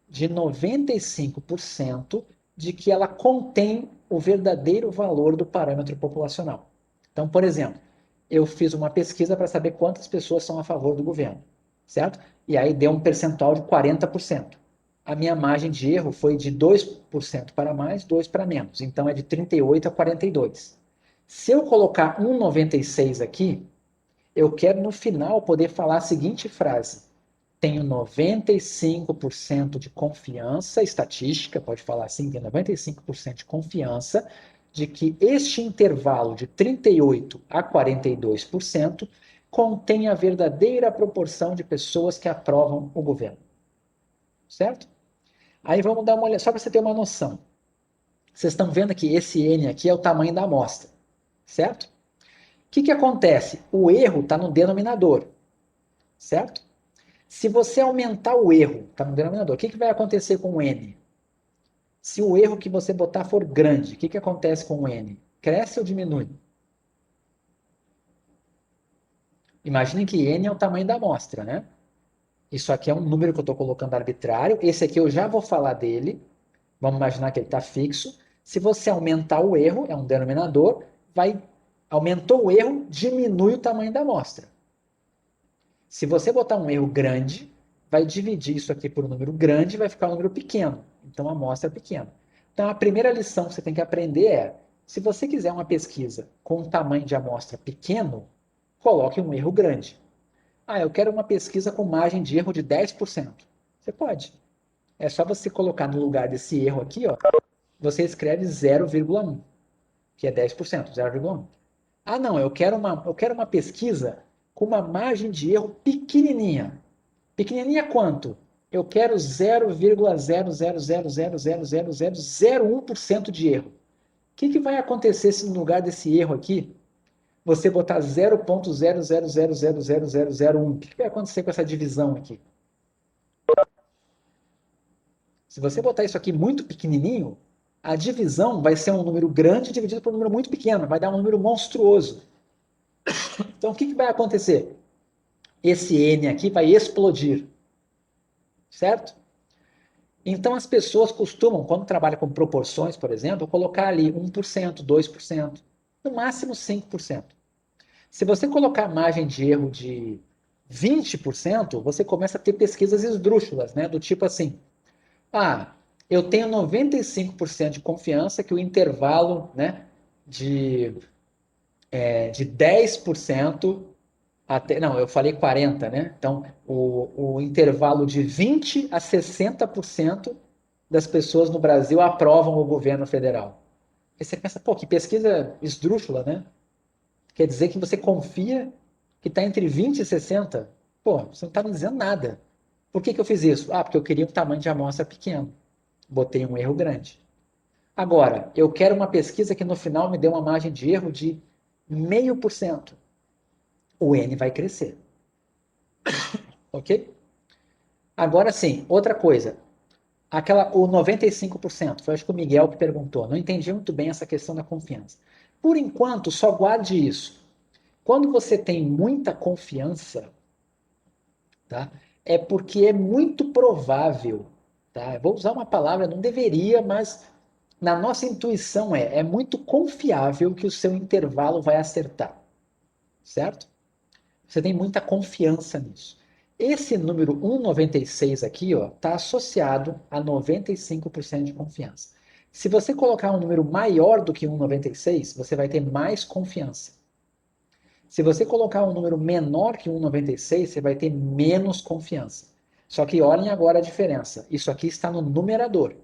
de 95% de que ela contém o verdadeiro valor do parâmetro populacional. Então, por exemplo, eu fiz uma pesquisa para saber quantas pessoas são a favor do governo, certo? E aí deu um percentual de 40%. A minha margem de erro foi de 2% para mais, 2% para menos. Então, é de 38 a 42. Se eu colocar 1,96 aqui, eu quero no final poder falar a seguinte frase: tenho 95% de confiança estatística, pode falar assim, tenho 95% de confiança de que este intervalo de 38 a 42% contém a verdadeira proporção de pessoas que aprovam o governo. Certo? Aí vamos dar uma olhada, só para você ter uma noção. Vocês estão vendo que esse N aqui é o tamanho da amostra. Certo? O que acontece? O erro está no denominador, certo? Se você aumentar o erro, está no denominador, o que vai acontecer com o N? Se o erro que você botar for grande, o que acontece com o N? Cresce ou diminui? Imaginem que N é o tamanho da amostra, né? Isso aqui é um número que eu estou colocando arbitrário, esse aqui eu já vou falar dele, vamos imaginar que ele está fixo. Se você aumentar o erro, é um denominador, aumentou o erro, diminui o tamanho da amostra. Se você botar um erro grande, vai dividir isso aqui por um número grande e vai ficar um número pequeno. Então, a amostra é pequena. Então, a primeira lição que você tem que aprender é, se você quiser uma pesquisa com um tamanho de amostra pequeno, coloque um erro grande. Ah, eu quero uma pesquisa com margem de erro de 10%. Você pode. É só você colocar no lugar desse erro aqui, ó, você escreve 0,1, que é 10%, 0,1. Ah, não, eu quero uma pesquisa com uma margem de erro pequenininha. Pequenininha quanto? Eu quero 0,000000001% de erro. O que vai acontecer se no lugar desse erro aqui, você botar 0,000000001? O que vai acontecer com essa divisão aqui? Se você botar isso aqui muito pequenininho, a divisão vai ser um número grande dividido por um número muito pequeno, vai dar um número monstruoso. Então, o que vai acontecer? Esse N aqui vai explodir, certo? Então, as pessoas costumam, quando trabalham com proporções, por exemplo, colocar ali 1%, 2%, no máximo 5%. Se você colocar margem de erro de 20%, você começa a ter pesquisas esdrúxulas, né? Do tipo assim, eu tenho 95% de confiança que o intervalo, né, de 10% até... Não, eu falei 40%, né? Então, o intervalo de 20% a 60% das pessoas no Brasil aprovam o governo federal. Aí você pensa, pô, que pesquisa esdrúxula, né? Quer dizer que você confia que está entre 20% e 60%? Pô, você não está me dizendo nada. Por que eu fiz isso? Porque eu queria um tamanho de amostra pequeno. Botei um erro grande. Agora, eu quero uma pesquisa que no final me dê uma margem de erro de 0,5%. O N vai crescer. Ok? Agora sim, outra coisa. O 95%, foi acho que o Miguel que perguntou. Não entendi muito bem essa questão da confiança. Por enquanto, só guarde isso. Quando você tem muita confiança, tá? É porque é muito provável, tá? Eu vou usar uma palavra, não deveria, mas na nossa intuição é muito confiável que o seu intervalo vai acertar, certo? Você tem muita confiança nisso. Esse número 1,96 aqui, ó, está associado a 95% de confiança. Se você colocar um número maior do que 1,96, você vai ter mais confiança. Se você colocar um número menor que 1,96, você vai ter menos confiança. Só que olhem agora a diferença. Isso aqui está no numerador.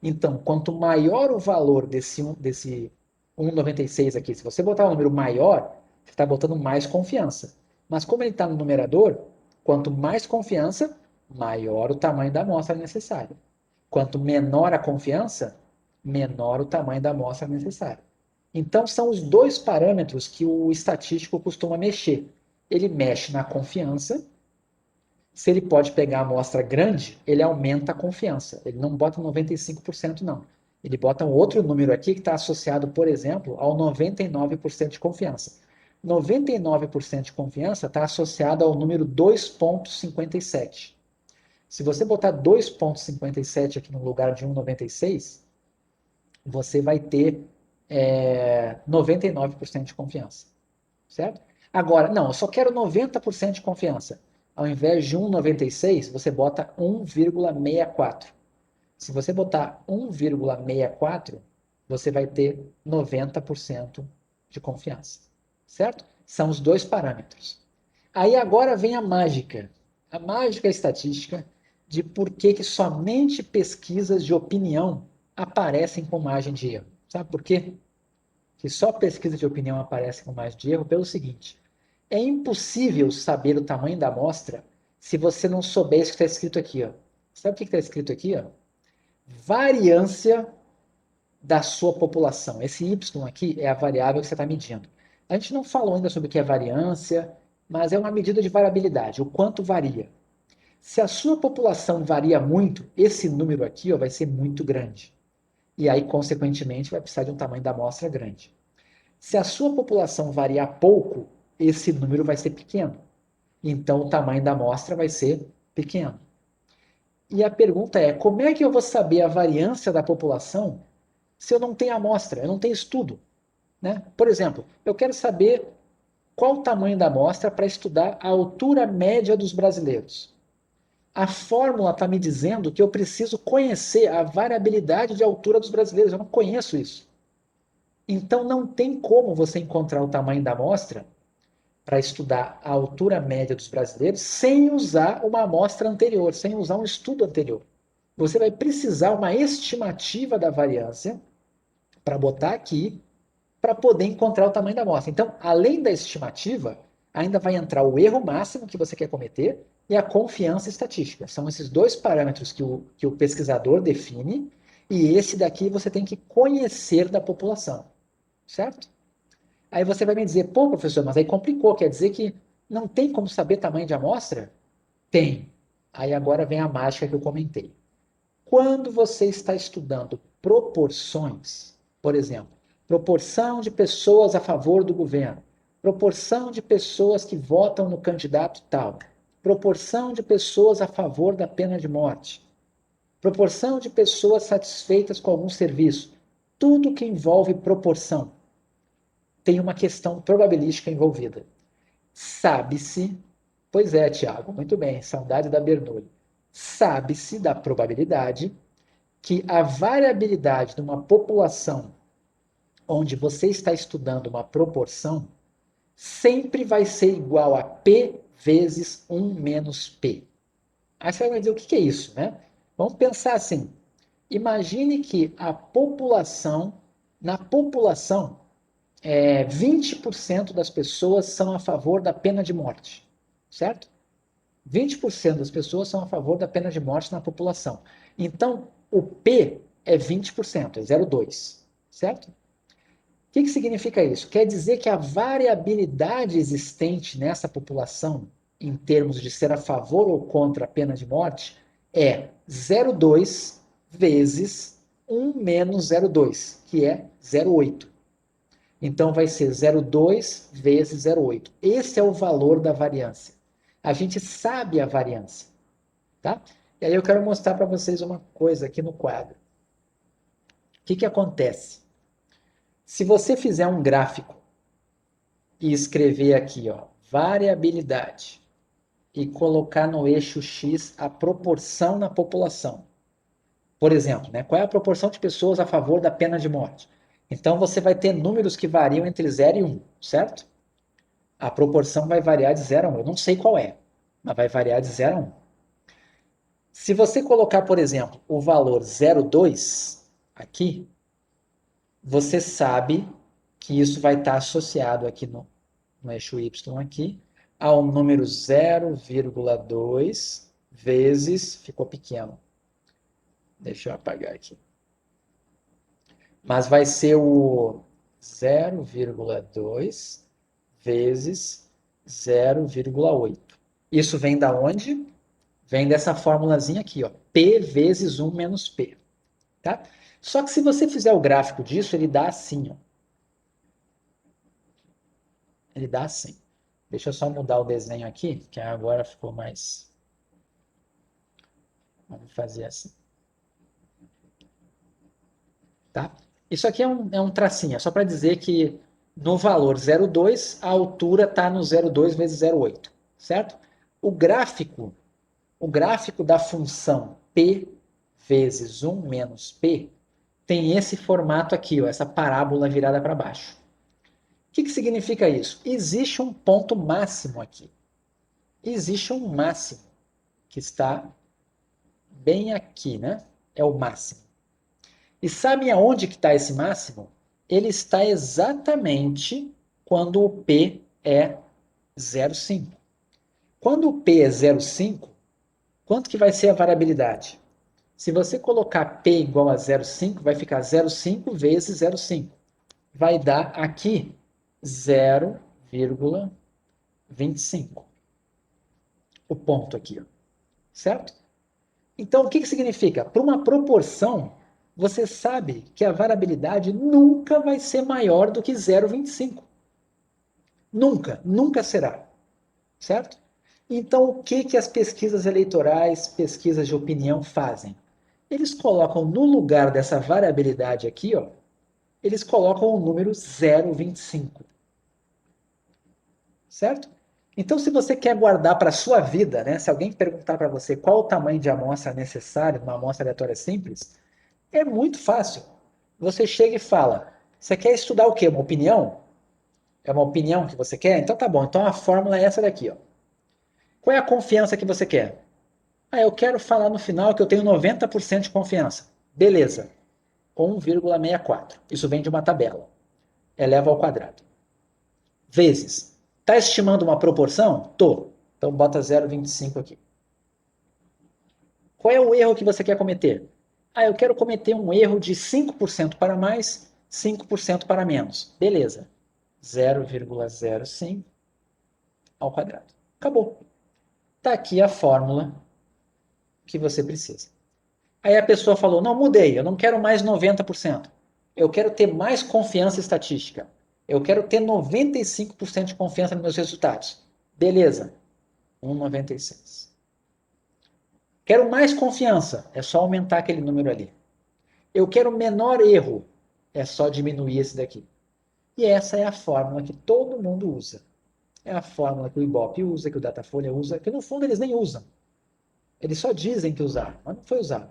Então, quanto maior o valor desse 1,96 aqui, se você botar um número maior, você está botando mais confiança. Mas como ele está no numerador, quanto mais confiança, maior o tamanho da amostra necessária. Quanto menor a confiança, menor o tamanho da amostra necessária. Então, são os dois parâmetros que o estatístico costuma mexer. Ele mexe na confiança. Se ele pode pegar a amostra grande, ele aumenta a confiança. Ele não bota 95%, não. Ele bota um outro número aqui que está associado, por exemplo, ao 99% de confiança. 99% de confiança está associado ao número 2,57. Se você botar 2,57 aqui no lugar de 1,96, você vai ter 99% de confiança. Certo? Agora, não, eu só quero 90% de confiança. Ao invés de 1,96, você bota 1,64. Se você botar 1,64, você vai ter 90% de confiança. Certo? São os dois parâmetros. Aí agora vem a mágica. A mágica estatística de por que somente pesquisas de opinião aparecem com margem de erro. Sabe por quê? Que só pesquisa de opinião aparece com margem de erro pelo seguinte: é impossível saber o tamanho da amostra se você não souber isso que está escrito aqui. Ó. Sabe o que está escrito aqui? Ó? Variância da sua população. Esse Y aqui é a variável que você está medindo. A gente não falou ainda sobre o que é variância, mas é uma medida de variabilidade, o quanto varia. Se a sua população varia muito, esse número aqui ó, vai ser muito grande. E aí, consequentemente, vai precisar de um tamanho da amostra grande. Se a sua população variar pouco, esse número vai ser pequeno. Então, o tamanho da amostra vai ser pequeno. E a pergunta é, como é que eu vou saber a variância da população se eu não tenho amostra, eu não tenho estudo, né? Por exemplo, eu quero saber qual o tamanho da amostra para estudar a altura média dos brasileiros. A fórmula está me dizendo que eu preciso conhecer a variabilidade de altura dos brasileiros. Eu não conheço isso. Então, não tem como você encontrar o tamanho da amostra para estudar a altura média dos brasileiros sem usar uma amostra anterior, sem usar um estudo anterior. Você vai precisar uma estimativa da variância para botar aqui para poder encontrar o tamanho da amostra. Então, além da estimativa, ainda vai entrar o erro máximo que você quer cometer e a confiança estatística. São esses dois parâmetros que o pesquisador define, e esse daqui você tem que conhecer da população, certo? Aí você vai me dizer, pô, professor, mas aí complicou, quer dizer que não tem como saber tamanho de amostra? Tem. Aí agora vem a mágica que eu comentei. Quando você está estudando proporções, por exemplo, proporção de pessoas a favor do governo, proporção de pessoas que votam no candidato tal, proporção de pessoas a favor da pena de morte, proporção de pessoas satisfeitas com algum serviço, tudo que envolve proporção tem uma questão probabilística envolvida. Sabe-se, pois é, Tiago, muito bem, saudade da Bernoulli. Sabe-se da probabilidade que a variabilidade de uma população onde você está estudando uma proporção sempre vai ser igual a P vezes 1 menos P. Aí você vai dizer, o que é isso, né? Vamos pensar assim. Imagine que na população, 20% das pessoas são a favor da pena de morte, certo? 20% das pessoas são a favor da pena de morte na população. Então, o P é 20%, é 0,2, certo? O que significa isso? Quer dizer que a variabilidade existente nessa população, em termos de ser a favor ou contra a pena de morte, é 0,2 vezes 1 menos 0,2, que é 0,8. Então, vai ser 0,2 vezes 0,8. Esse é o valor da variância. A gente sabe a variância, tá? E aí eu quero mostrar para vocês uma coisa aqui no quadro. O que acontece? Se você fizer um gráfico e escrever aqui, ó, variabilidade, e colocar no eixo X a proporção na população. Por exemplo, né, qual é a proporção de pessoas a favor da pena de morte? Então, você vai ter números que variam entre 0 e 1, certo? A proporção vai variar de 0 a 1. Eu não sei qual é, mas vai variar de 0 a 1. Se você colocar, por exemplo, o valor 0,2 aqui, você sabe que isso vai estar associado aqui no eixo Y aqui, ao número 0,2 vezes, ficou pequeno. Deixa eu apagar aqui. Mas vai ser o 0,2 vezes 0,8. Isso vem da onde? Vem dessa formulazinha aqui, ó, P vezes 1 menos P. Tá? Só que se você fizer o gráfico disso, ele dá assim, ó. Ele dá assim. Deixa eu só mudar o desenho aqui, que agora ficou mais... Vamos fazer assim. Tá? Isso aqui é um tracinho, é só para dizer que no valor 0,2, a altura está no 0,2 vezes 0,8, certo? O gráfico da função P vezes 1 menos P tem esse formato aqui, ó, essa parábola virada para baixo. O que significa isso? Existe um ponto máximo aqui. Existe um máximo que está bem aqui, né? É o máximo. E sabe aonde que está esse máximo? Ele está exatamente quando o P é 0,5. Quando o P é 0,5, quanto que vai ser a variabilidade? Se você colocar P igual a 0,5, vai ficar 0,5 vezes 0,5. Vai dar aqui 0,25. O ponto aqui, ó. Certo? Então, o que significa? Para uma proporção, você sabe que a variabilidade nunca vai ser maior do que 0,25. Nunca, nunca será. Certo? Então, o que as pesquisas eleitorais, pesquisas de opinião fazem? eles colocam no lugar dessa variabilidade aqui, ó, eles colocam o número 0,25. Certo? Então, se você quer guardar para a sua vida, né, se alguém perguntar para você qual o tamanho de amostra necessário numa amostra aleatória simples, é muito fácil. Você chega e fala, você quer estudar o quê? Uma opinião? É uma opinião que você quer? Então tá bom, então a fórmula é essa daqui, ó. Qual é a confiança que você quer? Ah, eu quero falar no final que eu tenho 90% de confiança. Beleza. 1,64. Isso vem de uma tabela. Eleva ao quadrado. Vezes. Está estimando uma proporção? Tô. Então bota 0,25 aqui. Qual é o erro que você quer cometer? Ah, eu quero cometer um erro de 5% para mais, 5% para menos. Beleza. 0,05 ao quadrado. Acabou. Está aqui a fórmula que você precisa. Aí a pessoa falou, não, mudei, eu não quero mais 90%. Eu quero ter mais confiança estatística. Eu quero ter 95% de confiança nos meus resultados. Beleza. 1,96. Quero mais confiança. É só aumentar aquele número ali. Eu quero menor erro. É só diminuir esse daqui. E essa é a fórmula que todo mundo usa. É a fórmula que o Ibope usa, que o Datafolha usa, que no fundo eles nem usam. Eles só dizem que usaram, mas não foi usado.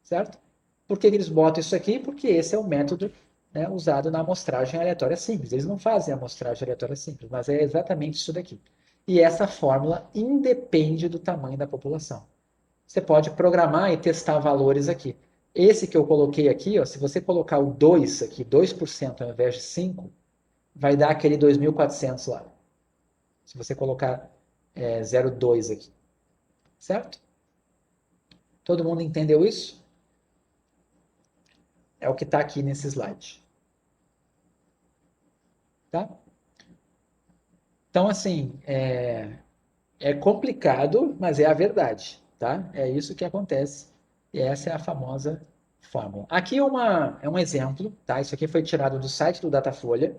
Certo? Por que eles botam isso aqui? Porque esse é o método, né, usado na amostragem aleatória simples. Eles não fazem amostragem aleatória simples, mas é exatamente isso daqui. E essa fórmula independe do tamanho da população. Você pode programar e testar valores aqui. Esse que eu coloquei aqui, ó, se você colocar o 2 aqui, 2% ao invés de 5, vai dar aquele 2.400 lá. Se você colocar 0,2 aqui. Certo? Todo mundo entendeu isso? É o que está aqui nesse slide. Tá? Então, assim, é complicado, mas é a verdade. Tá? É isso que acontece. E essa é a famosa fórmula. Aqui é um exemplo. Tá? Isso aqui foi tirado do site do Datafolha.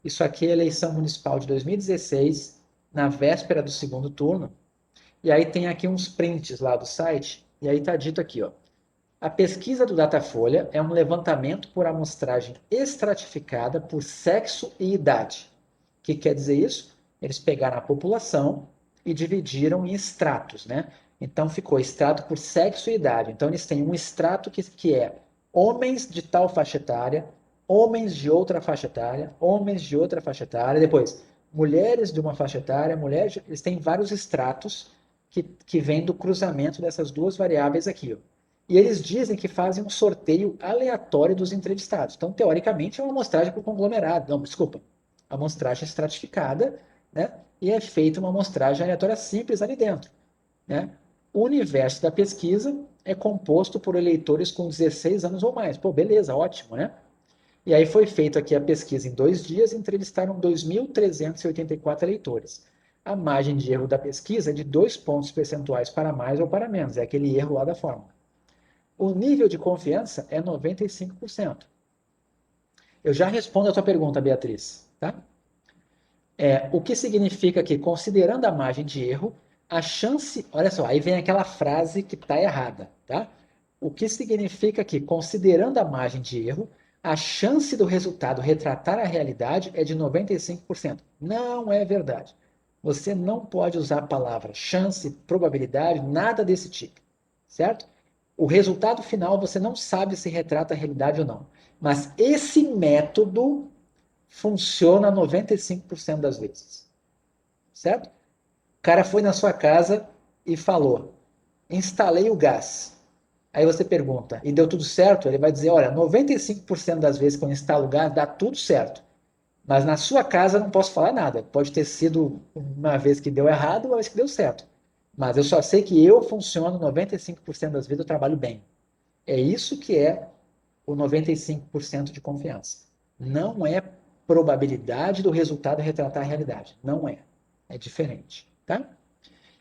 Isso aqui é a eleição municipal de 2016, na véspera do segundo turno. E aí tem aqui uns prints lá do site. E aí está dito aqui, ó. A pesquisa do Datafolha é um levantamento por amostragem estratificada por sexo e idade. O que quer dizer isso? Eles pegaram a população e dividiram em estratos, né? Então ficou extrato por sexo e idade. Então eles têm um extrato que é homens de tal faixa etária, homens de outra faixa etária, homens de outra faixa etária, depois mulheres de uma faixa etária, eles têm vários estratos que vêm do cruzamento dessas duas variáveis aqui, ó. E eles dizem que fazem um sorteio aleatório dos entrevistados. Então, teoricamente, é uma amostragem por conglomerado. Não, desculpa. Amostragem estratificada, né? E é feita uma amostragem aleatória simples ali dentro, né? O universo da pesquisa é composto por eleitores com 16 anos ou mais. Pô, beleza, ótimo, né? E aí foi feita aqui a pesquisa em 2 dias e entrevistaram 2.384 eleitores. A margem de erro da pesquisa é de 2 pontos percentuais para mais ou para menos. É aquele erro lá da fórmula. O nível de confiança é 95%. Eu já respondo a tua pergunta, Beatriz. Tá? O que significa que, considerando a margem de erro, a chance... Olha só, aí vem aquela frase que está errada. Tá? O que significa que, considerando a margem de erro, a chance do resultado retratar a realidade é de 95%. Não é verdade. Você não pode usar a palavra chance, probabilidade, nada desse tipo. Certo? O resultado final você não sabe se retrata a realidade ou não. Mas esse método funciona 95% das vezes. Certo? O cara foi na sua casa e falou: instalei o gás. Aí você pergunta, e deu tudo certo? Ele vai dizer, olha, 95% das vezes que eu instalo o gás dá tudo certo. Mas na sua casa eu não posso falar nada. Pode ter sido uma vez que deu errado, uma vez que deu certo. Mas eu só sei que eu funciono 95% das vezes, eu trabalho bem. É isso que é o 95% de confiança. Não é probabilidade do resultado retratar a realidade. Não é. É diferente. Tá?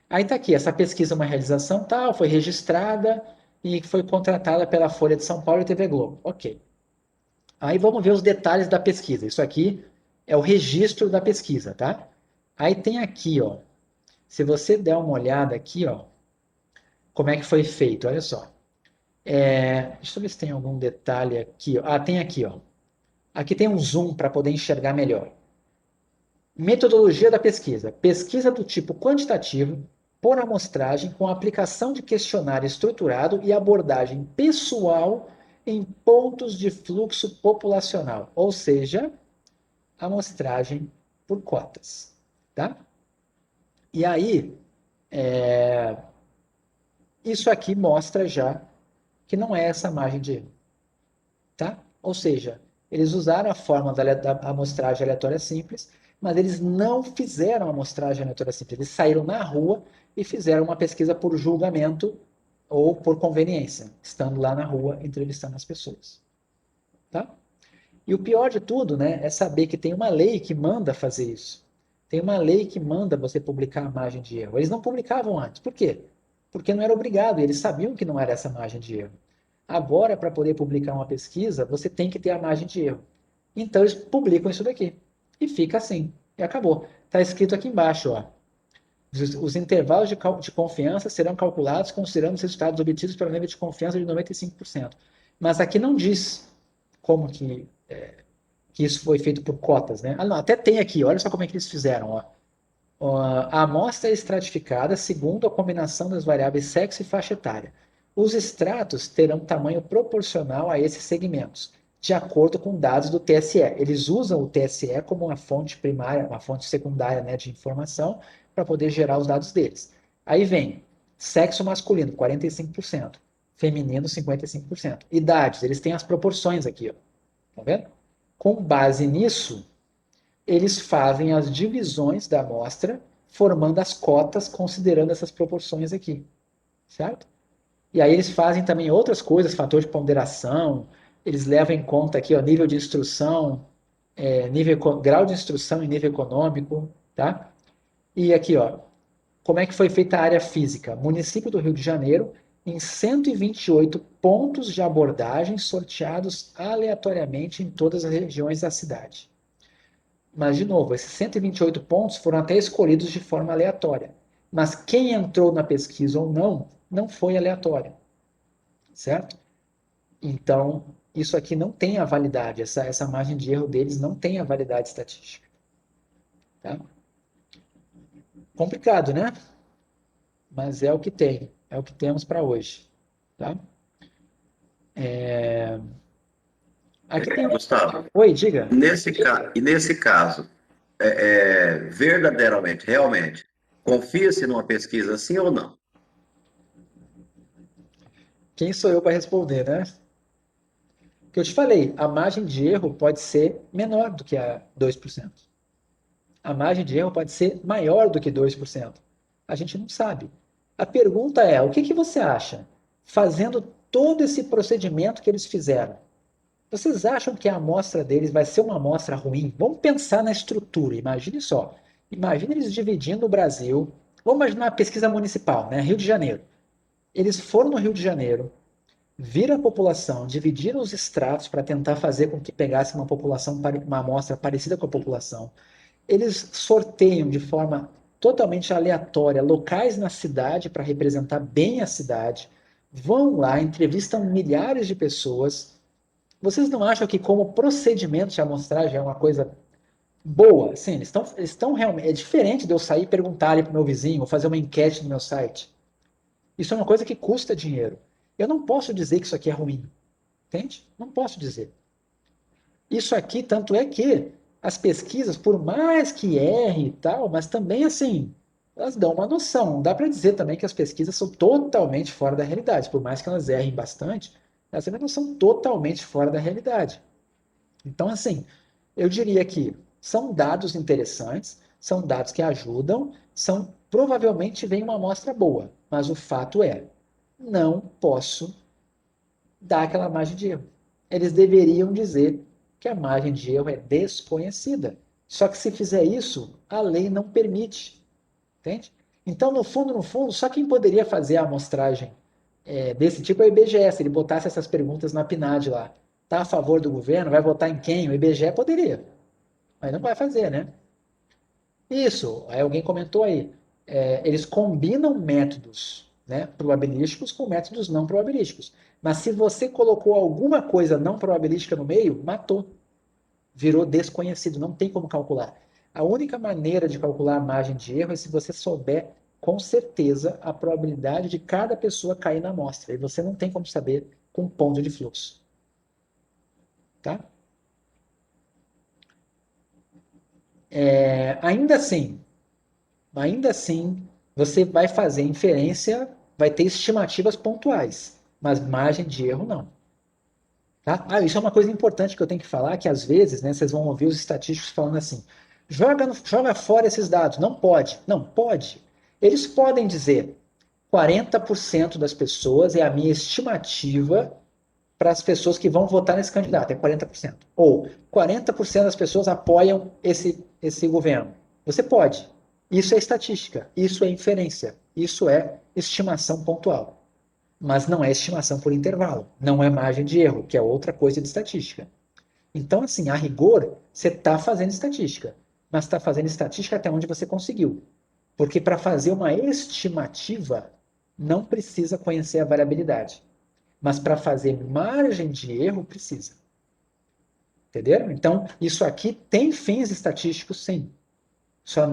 Aí está aqui, essa pesquisa é uma realização tal, foi registrada e foi contratada pela Folha de São Paulo e TV Globo. Ok. Aí vamos ver os detalhes da pesquisa. Isso aqui é o registro da pesquisa, tá? Aí tem aqui, ó. Se você der uma olhada aqui, ó, como é que foi feito, olha só. Deixa eu ver se tem algum detalhe aqui. Tem aqui, ó. Aqui tem um zoom para poder enxergar melhor. Metodologia da pesquisa. Pesquisa do tipo quantitativo, por amostragem, com aplicação de questionário estruturado e abordagem pessoal em pontos de fluxo populacional. Ou seja, amostragem por cotas. Tá? E aí, isso aqui mostra já que não é essa margem de erro. Tá? Ou seja, eles usaram a forma da amostragem aleatória simples, mas eles não fizeram a amostragem aleatória simples. Eles saíram na rua e fizeram uma pesquisa por julgamento ou por conveniência, estando lá na rua entrevistando as pessoas. Tá? E o pior de tudo, né, é saber que tem uma lei que manda fazer isso. Tem uma lei que manda você publicar a margem de erro. Eles não publicavam antes. Por quê? Porque não era obrigado, e eles sabiam que não era essa margem de erro. Agora, para poder publicar uma pesquisa, você tem que ter a margem de erro. Então, eles publicam isso daqui. E fica assim. E acabou. Está escrito aqui embaixo, ó. Os intervalos de confiança serão calculados considerando os resultados obtidos pelo nível de confiança de 95%. Mas aqui não diz como que isso foi feito por cotas, né? Não, até tem aqui, olha só como é que eles fizeram, ó. A amostra é estratificada segundo a combinação das variáveis sexo e faixa etária. Os estratos terão tamanho proporcional a esses segmentos, de acordo com dados do TSE. Eles usam o TSE como uma fonte primária, uma fonte secundária, né, de informação para poder gerar os dados deles. Aí vem sexo masculino, 45%, feminino, 55%. Idades, eles têm as proporções aqui, ó. Tá vendo? Com base nisso, eles fazem as divisões da amostra, formando as cotas, considerando essas proporções aqui, certo? E aí eles fazem também outras coisas, fator de ponderação, eles levam em conta aqui, ó, nível de instrução, grau de instrução e nível econômico, tá? E aqui, ó, como é que foi feita a área física? Município do Rio de Janeiro, em 128 pontos de abordagem sorteados aleatoriamente em todas as regiões da cidade. Mas, de novo, esses 128 pontos foram até escolhidos de forma aleatória. Mas quem entrou na pesquisa ou não, não foi aleatório. Certo? Então, isso aqui não tem a validade, essa margem de erro deles não tem a validade estatística. Tá? Complicado, né? Mas é o que tem, é o que temos para hoje. Tá? Aqui tem... Gustavo, Oi, diga. nesse caso, verdadeiramente, realmente, confia-se numa pesquisa assim ou não? Quem sou eu para responder, né? O que eu te falei, a margem de erro pode ser menor do que a 2%. A margem de erro pode ser maior do que 2%. A gente não sabe. A pergunta é, o que você acha? Fazendo todo esse procedimento que eles fizeram, vocês acham que a amostra deles vai ser uma amostra ruim? Vamos pensar na estrutura, imagine só. Imagine eles dividindo o Brasil, vamos imaginar a pesquisa municipal, né? Rio de Janeiro. Eles foram no Rio de Janeiro, viram a população, dividiram os estratos para tentar fazer com que pegasse uma população, uma amostra parecida com a população. Eles sorteiam de forma totalmente aleatória locais na cidade para representar bem a cidade, vão lá, entrevistam milhares de pessoas. Vocês não acham que como procedimento de amostragem é uma coisa boa? Sim, eles estão realmente... É diferente de eu sair e perguntar ali para o meu vizinho ou fazer uma enquete no meu site. Isso é uma coisa que custa dinheiro. Eu não posso dizer que isso aqui é ruim. Entende? Não posso dizer. Isso aqui, tanto é que as pesquisas, por mais que errem e tal, mas também assim, elas dão uma noção. Não dá para dizer também que as pesquisas são totalmente fora da realidade. Por mais que elas errem bastante, elas também não são totalmente fora da realidade. Então, assim, eu diria que são dados interessantes, são dados que ajudam, provavelmente vem uma amostra boa, mas o fato é, não posso dar aquela margem de erro. Eles deveriam dizer que a margem de erro é desconhecida. Só que se fizer isso, a lei não permite. Entende? Então, no fundo, só quem poderia fazer a amostragem desse tipo é o IBGE, se ele botasse essas perguntas na PNAD lá. Está a favor do governo? Vai votar em quem? O IBGE poderia. Mas não vai fazer, né? Isso, aí alguém comentou aí. Eles combinam métodos né, probabilísticos com métodos não probabilísticos. Mas se você colocou alguma coisa não probabilística no meio, matou. Virou desconhecido, não tem como calcular. A única maneira de calcular a margem de erro é se você souber com certeza a probabilidade de cada pessoa cair na amostra. E você não tem como saber com ponto de fluxo. Tá? Ainda assim, você vai fazer inferência, vai ter estimativas pontuais, mas margem de erro não. Tá? Isso é uma coisa importante que eu tenho que falar, que às vezes, né, vocês vão ouvir os estatísticos falando assim, joga fora esses dados. Não pode. Não, pode. Eles podem dizer 40% das pessoas é a minha estimativa para as pessoas que vão votar nesse candidato, é 40%. Ou 40% das pessoas apoiam esse governo. Você pode. Isso é estatística, isso é inferência, isso é estimação pontual. Mas não é estimação por intervalo, não é margem de erro, que é outra coisa de estatística. Então, assim, a rigor, você está fazendo estatística, mas está fazendo estatística até onde você conseguiu. Porque para fazer uma estimativa, não precisa conhecer a variabilidade. Mas para fazer margem de erro, precisa. Entenderam? Então, isso aqui tem fins estatísticos, sim. Só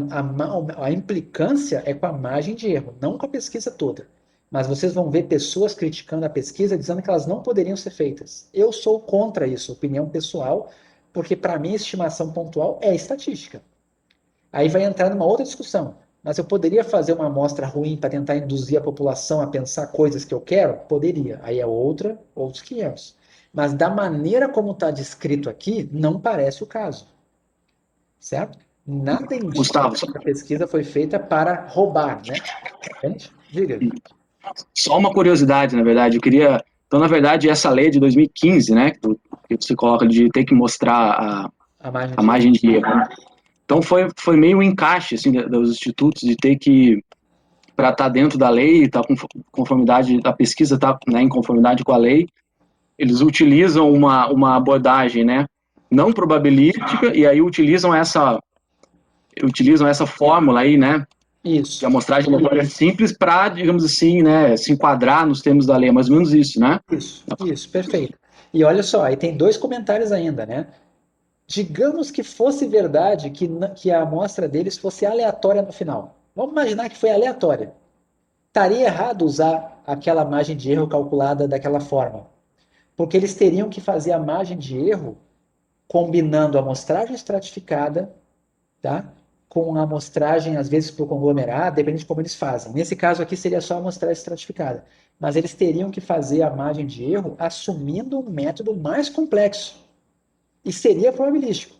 a implicância é com a margem de erro, não com a pesquisa toda. Mas vocês vão ver pessoas criticando a pesquisa, dizendo que elas não poderiam ser feitas. Eu sou contra isso, opinião pessoal, porque para mim estimação pontual é estatística. Aí vai entrar numa outra discussão. Mas eu poderia fazer uma amostra ruim para tentar induzir a população a pensar coisas que eu quero? Poderia. Aí é outros 500. Mas da maneira como está descrito aqui, não parece o caso. Certo? Nada indica Gustavo, que a pesquisa foi feita para roubar, né? Entende? Diga. só uma curiosidade, na verdade, eu queria... Então, na verdade, essa lei de 2015, né, que você coloca de ter que mostrar a margem de erro, né? Então, foi meio um encaixe, assim, dos institutos de ter que, para estar dentro da lei, estar com conformidade, a pesquisa está, né, em conformidade com a lei, eles utilizam uma abordagem, né, não probabilística, e aí utilizam essa fórmula aí, né, Isso. de amostragem aleatória simples para, digamos assim, né, se enquadrar nos termos da lei, é mais ou menos isso, né? Isso, perfeito. E olha só, aí tem dois comentários ainda, né? Digamos que fosse verdade que a amostra deles fosse aleatória no final. Vamos imaginar que foi aleatória. Estaria errado usar aquela margem de erro calculada daquela forma, porque eles teriam que fazer a margem de erro combinando a amostragem estratificada, tá? Com a amostragem, às vezes, por conglomerado, depende de como eles fazem. Nesse caso aqui seria só a amostragem estratificada. Mas eles teriam que fazer a margem de erro assumindo um método mais complexo. E seria probabilístico.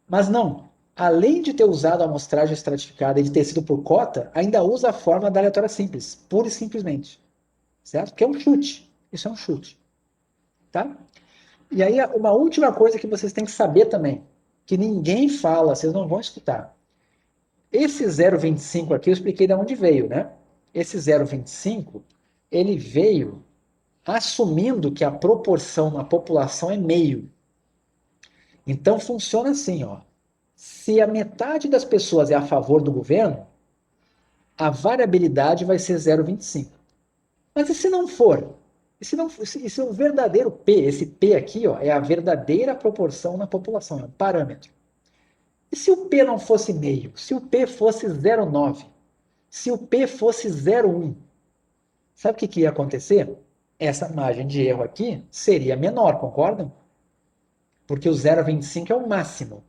Mas não. Além de ter usado a amostragem estratificada e de ter sido por cota, ainda usa a forma da aleatória simples, pura e simplesmente. Certo? Que é um chute. Isso é um chute. Tá? E aí, uma última coisa que vocês têm que saber também, que ninguém fala, vocês não vão escutar. Esse 0,25 aqui eu expliquei de onde veio, né? Esse 0,25, ele veio assumindo que a proporção na população é meio. Então funciona assim, ó. Se a metade das pessoas é a favor do governo, a variabilidade vai ser 0,25. Mas e se não for? E se o verdadeiro P, esse P aqui, ó, é a verdadeira proporção na população, é um parâmetro. E se o P não fosse meio? Se o P fosse 0,9? Se o P fosse 0,1? Sabe o que ia acontecer? Essa margem de erro aqui seria menor, concordam? Porque o 0,25 é o máximo.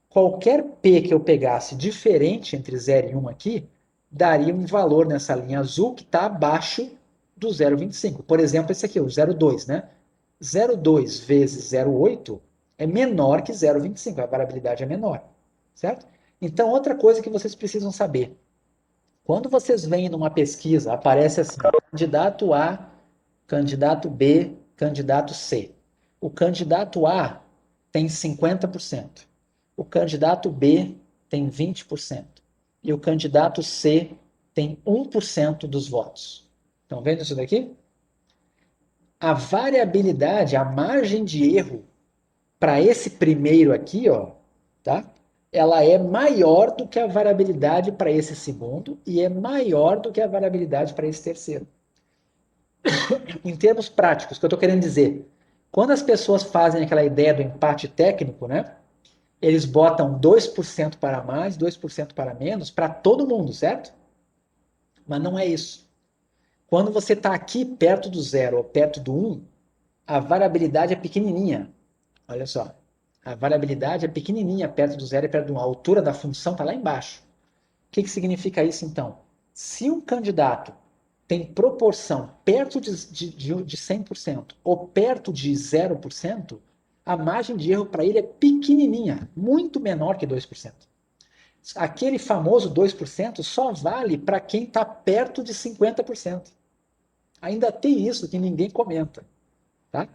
Qualquer P que eu pegasse diferente entre 0 e 1 aqui, daria um valor nessa linha azul que está abaixo do 0,25. Por exemplo, esse aqui, o 0,2, né? 0,2 vezes 0,8 é menor que 0,25, a variabilidade é menor, certo? Então, outra coisa que vocês precisam saber. Quando vocês veem numa pesquisa, aparece assim, candidato A, candidato B, candidato C. O candidato A tem 50%. O candidato B tem 20%. E o candidato C tem 1% dos votos. Estão vendo isso daqui? A variabilidade, a margem de erro para esse primeiro aqui, ó, tá? ela é maior do que a variabilidade para esse segundo e é maior do que a variabilidade para esse terceiro. Em termos práticos, o que eu estou querendo dizer, quando as pessoas fazem aquela ideia do empate técnico, né, eles botam 2% para mais, 2% para menos, para todo mundo, certo? Mas não é isso. Quando você está aqui perto do zero ou perto do 1, a variabilidade é pequenininha. Olha só. A variabilidade é pequenininha perto do zero e perto do 1. A altura da função está lá embaixo. O que significa isso, então? Se um candidato tem proporção perto de 100% ou perto de 0%, a margem de erro para ele é pequenininha, muito menor que 2%. Aquele famoso 2% só vale para quem está perto de 50%. Ainda tem isso que ninguém comenta. Tá?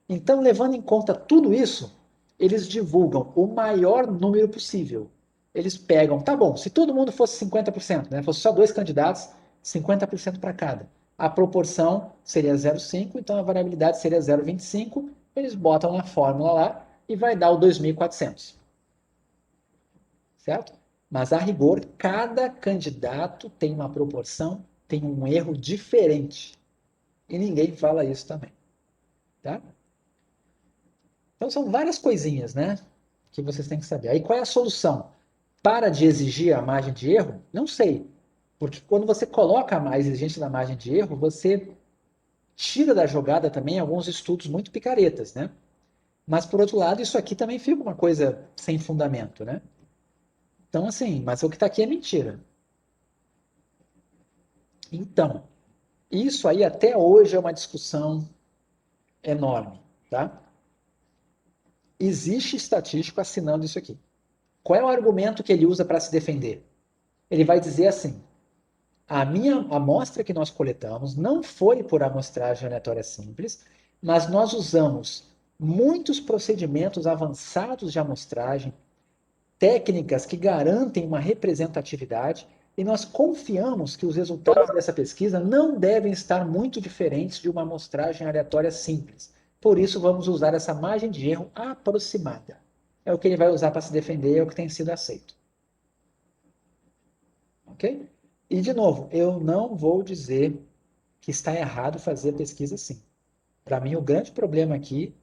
Então, levando em conta tudo isso, eles divulgam o maior número possível. Eles pegam, tá bom, se todo mundo fosse 50%, né, fosse só 2 candidatos, 50% para cada. A proporção seria 0,5, então a variabilidade seria 0,25. Eles botam na fórmula lá e vai dar o 2.400. Certo? Mas, a rigor, cada candidato tem uma proporção, tem um erro diferente. E ninguém fala isso também. Tá? Então, são várias coisinhas, né, que vocês têm que saber. Aí, qual é a solução? Para de exigir a margem de erro? Não sei. Porque quando você coloca a exigência da margem de erro, você tira da jogada também alguns estudos muito picaretas, né? Mas, por outro lado, isso aqui também fica uma coisa sem fundamento, né? Então, assim, mas o que está aqui é mentira. Então, isso aí até hoje é uma discussão enorme, tá? Existe estatístico assinando isso aqui. Qual é o argumento que ele usa para se defender? Ele vai dizer assim: a amostra que nós coletamos não foi por amostragem aleatória simples, mas nós usamos muitos procedimentos avançados de amostragem, técnicas que garantem uma representatividade, e nós confiamos que os resultados dessa pesquisa não devem estar muito diferentes de uma amostragem aleatória simples. Por isso, vamos usar essa margem de erro aproximada. É o que ele vai usar para se defender, é o que tem sido aceito. Ok? E, de novo, eu não vou dizer que está errado fazer a pesquisa assim. Para mim, o grande problema aqui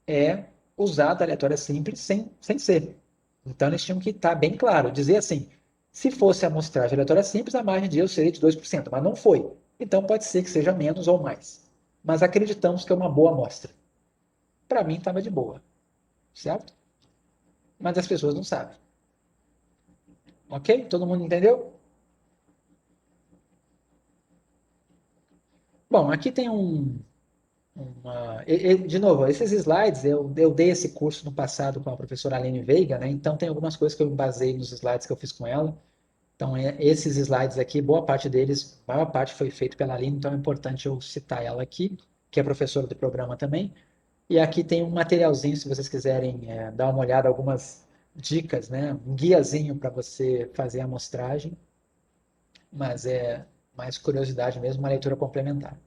é usar a aleatória simples sem ser. Então, eles tinham que estar bem claro, dizer assim, se fosse a amostragem aleatória simples, a margem de erro seria de 2%, mas não foi. Então, pode ser que seja menos ou mais. Mas acreditamos que é uma boa amostra. Para mim, estava de boa. Certo? Mas as pessoas não sabem. Ok? Todo mundo entendeu? Bom, aqui tem de novo, esses slides, eu dei esse curso no passado com a professora Aline Veiga, né? Então tem algumas coisas que eu me baseei nos slides que eu fiz com ela. Então, esses slides aqui, boa parte deles, a maior parte foi feito pela Aline, então é importante eu citar ela aqui, que é professora do programa também. E aqui tem um materialzinho, se vocês quiserem dar uma olhada, algumas dicas, né? Um guiazinho para você fazer a amostragem, mas é mais curiosidade mesmo, uma leitura complementar.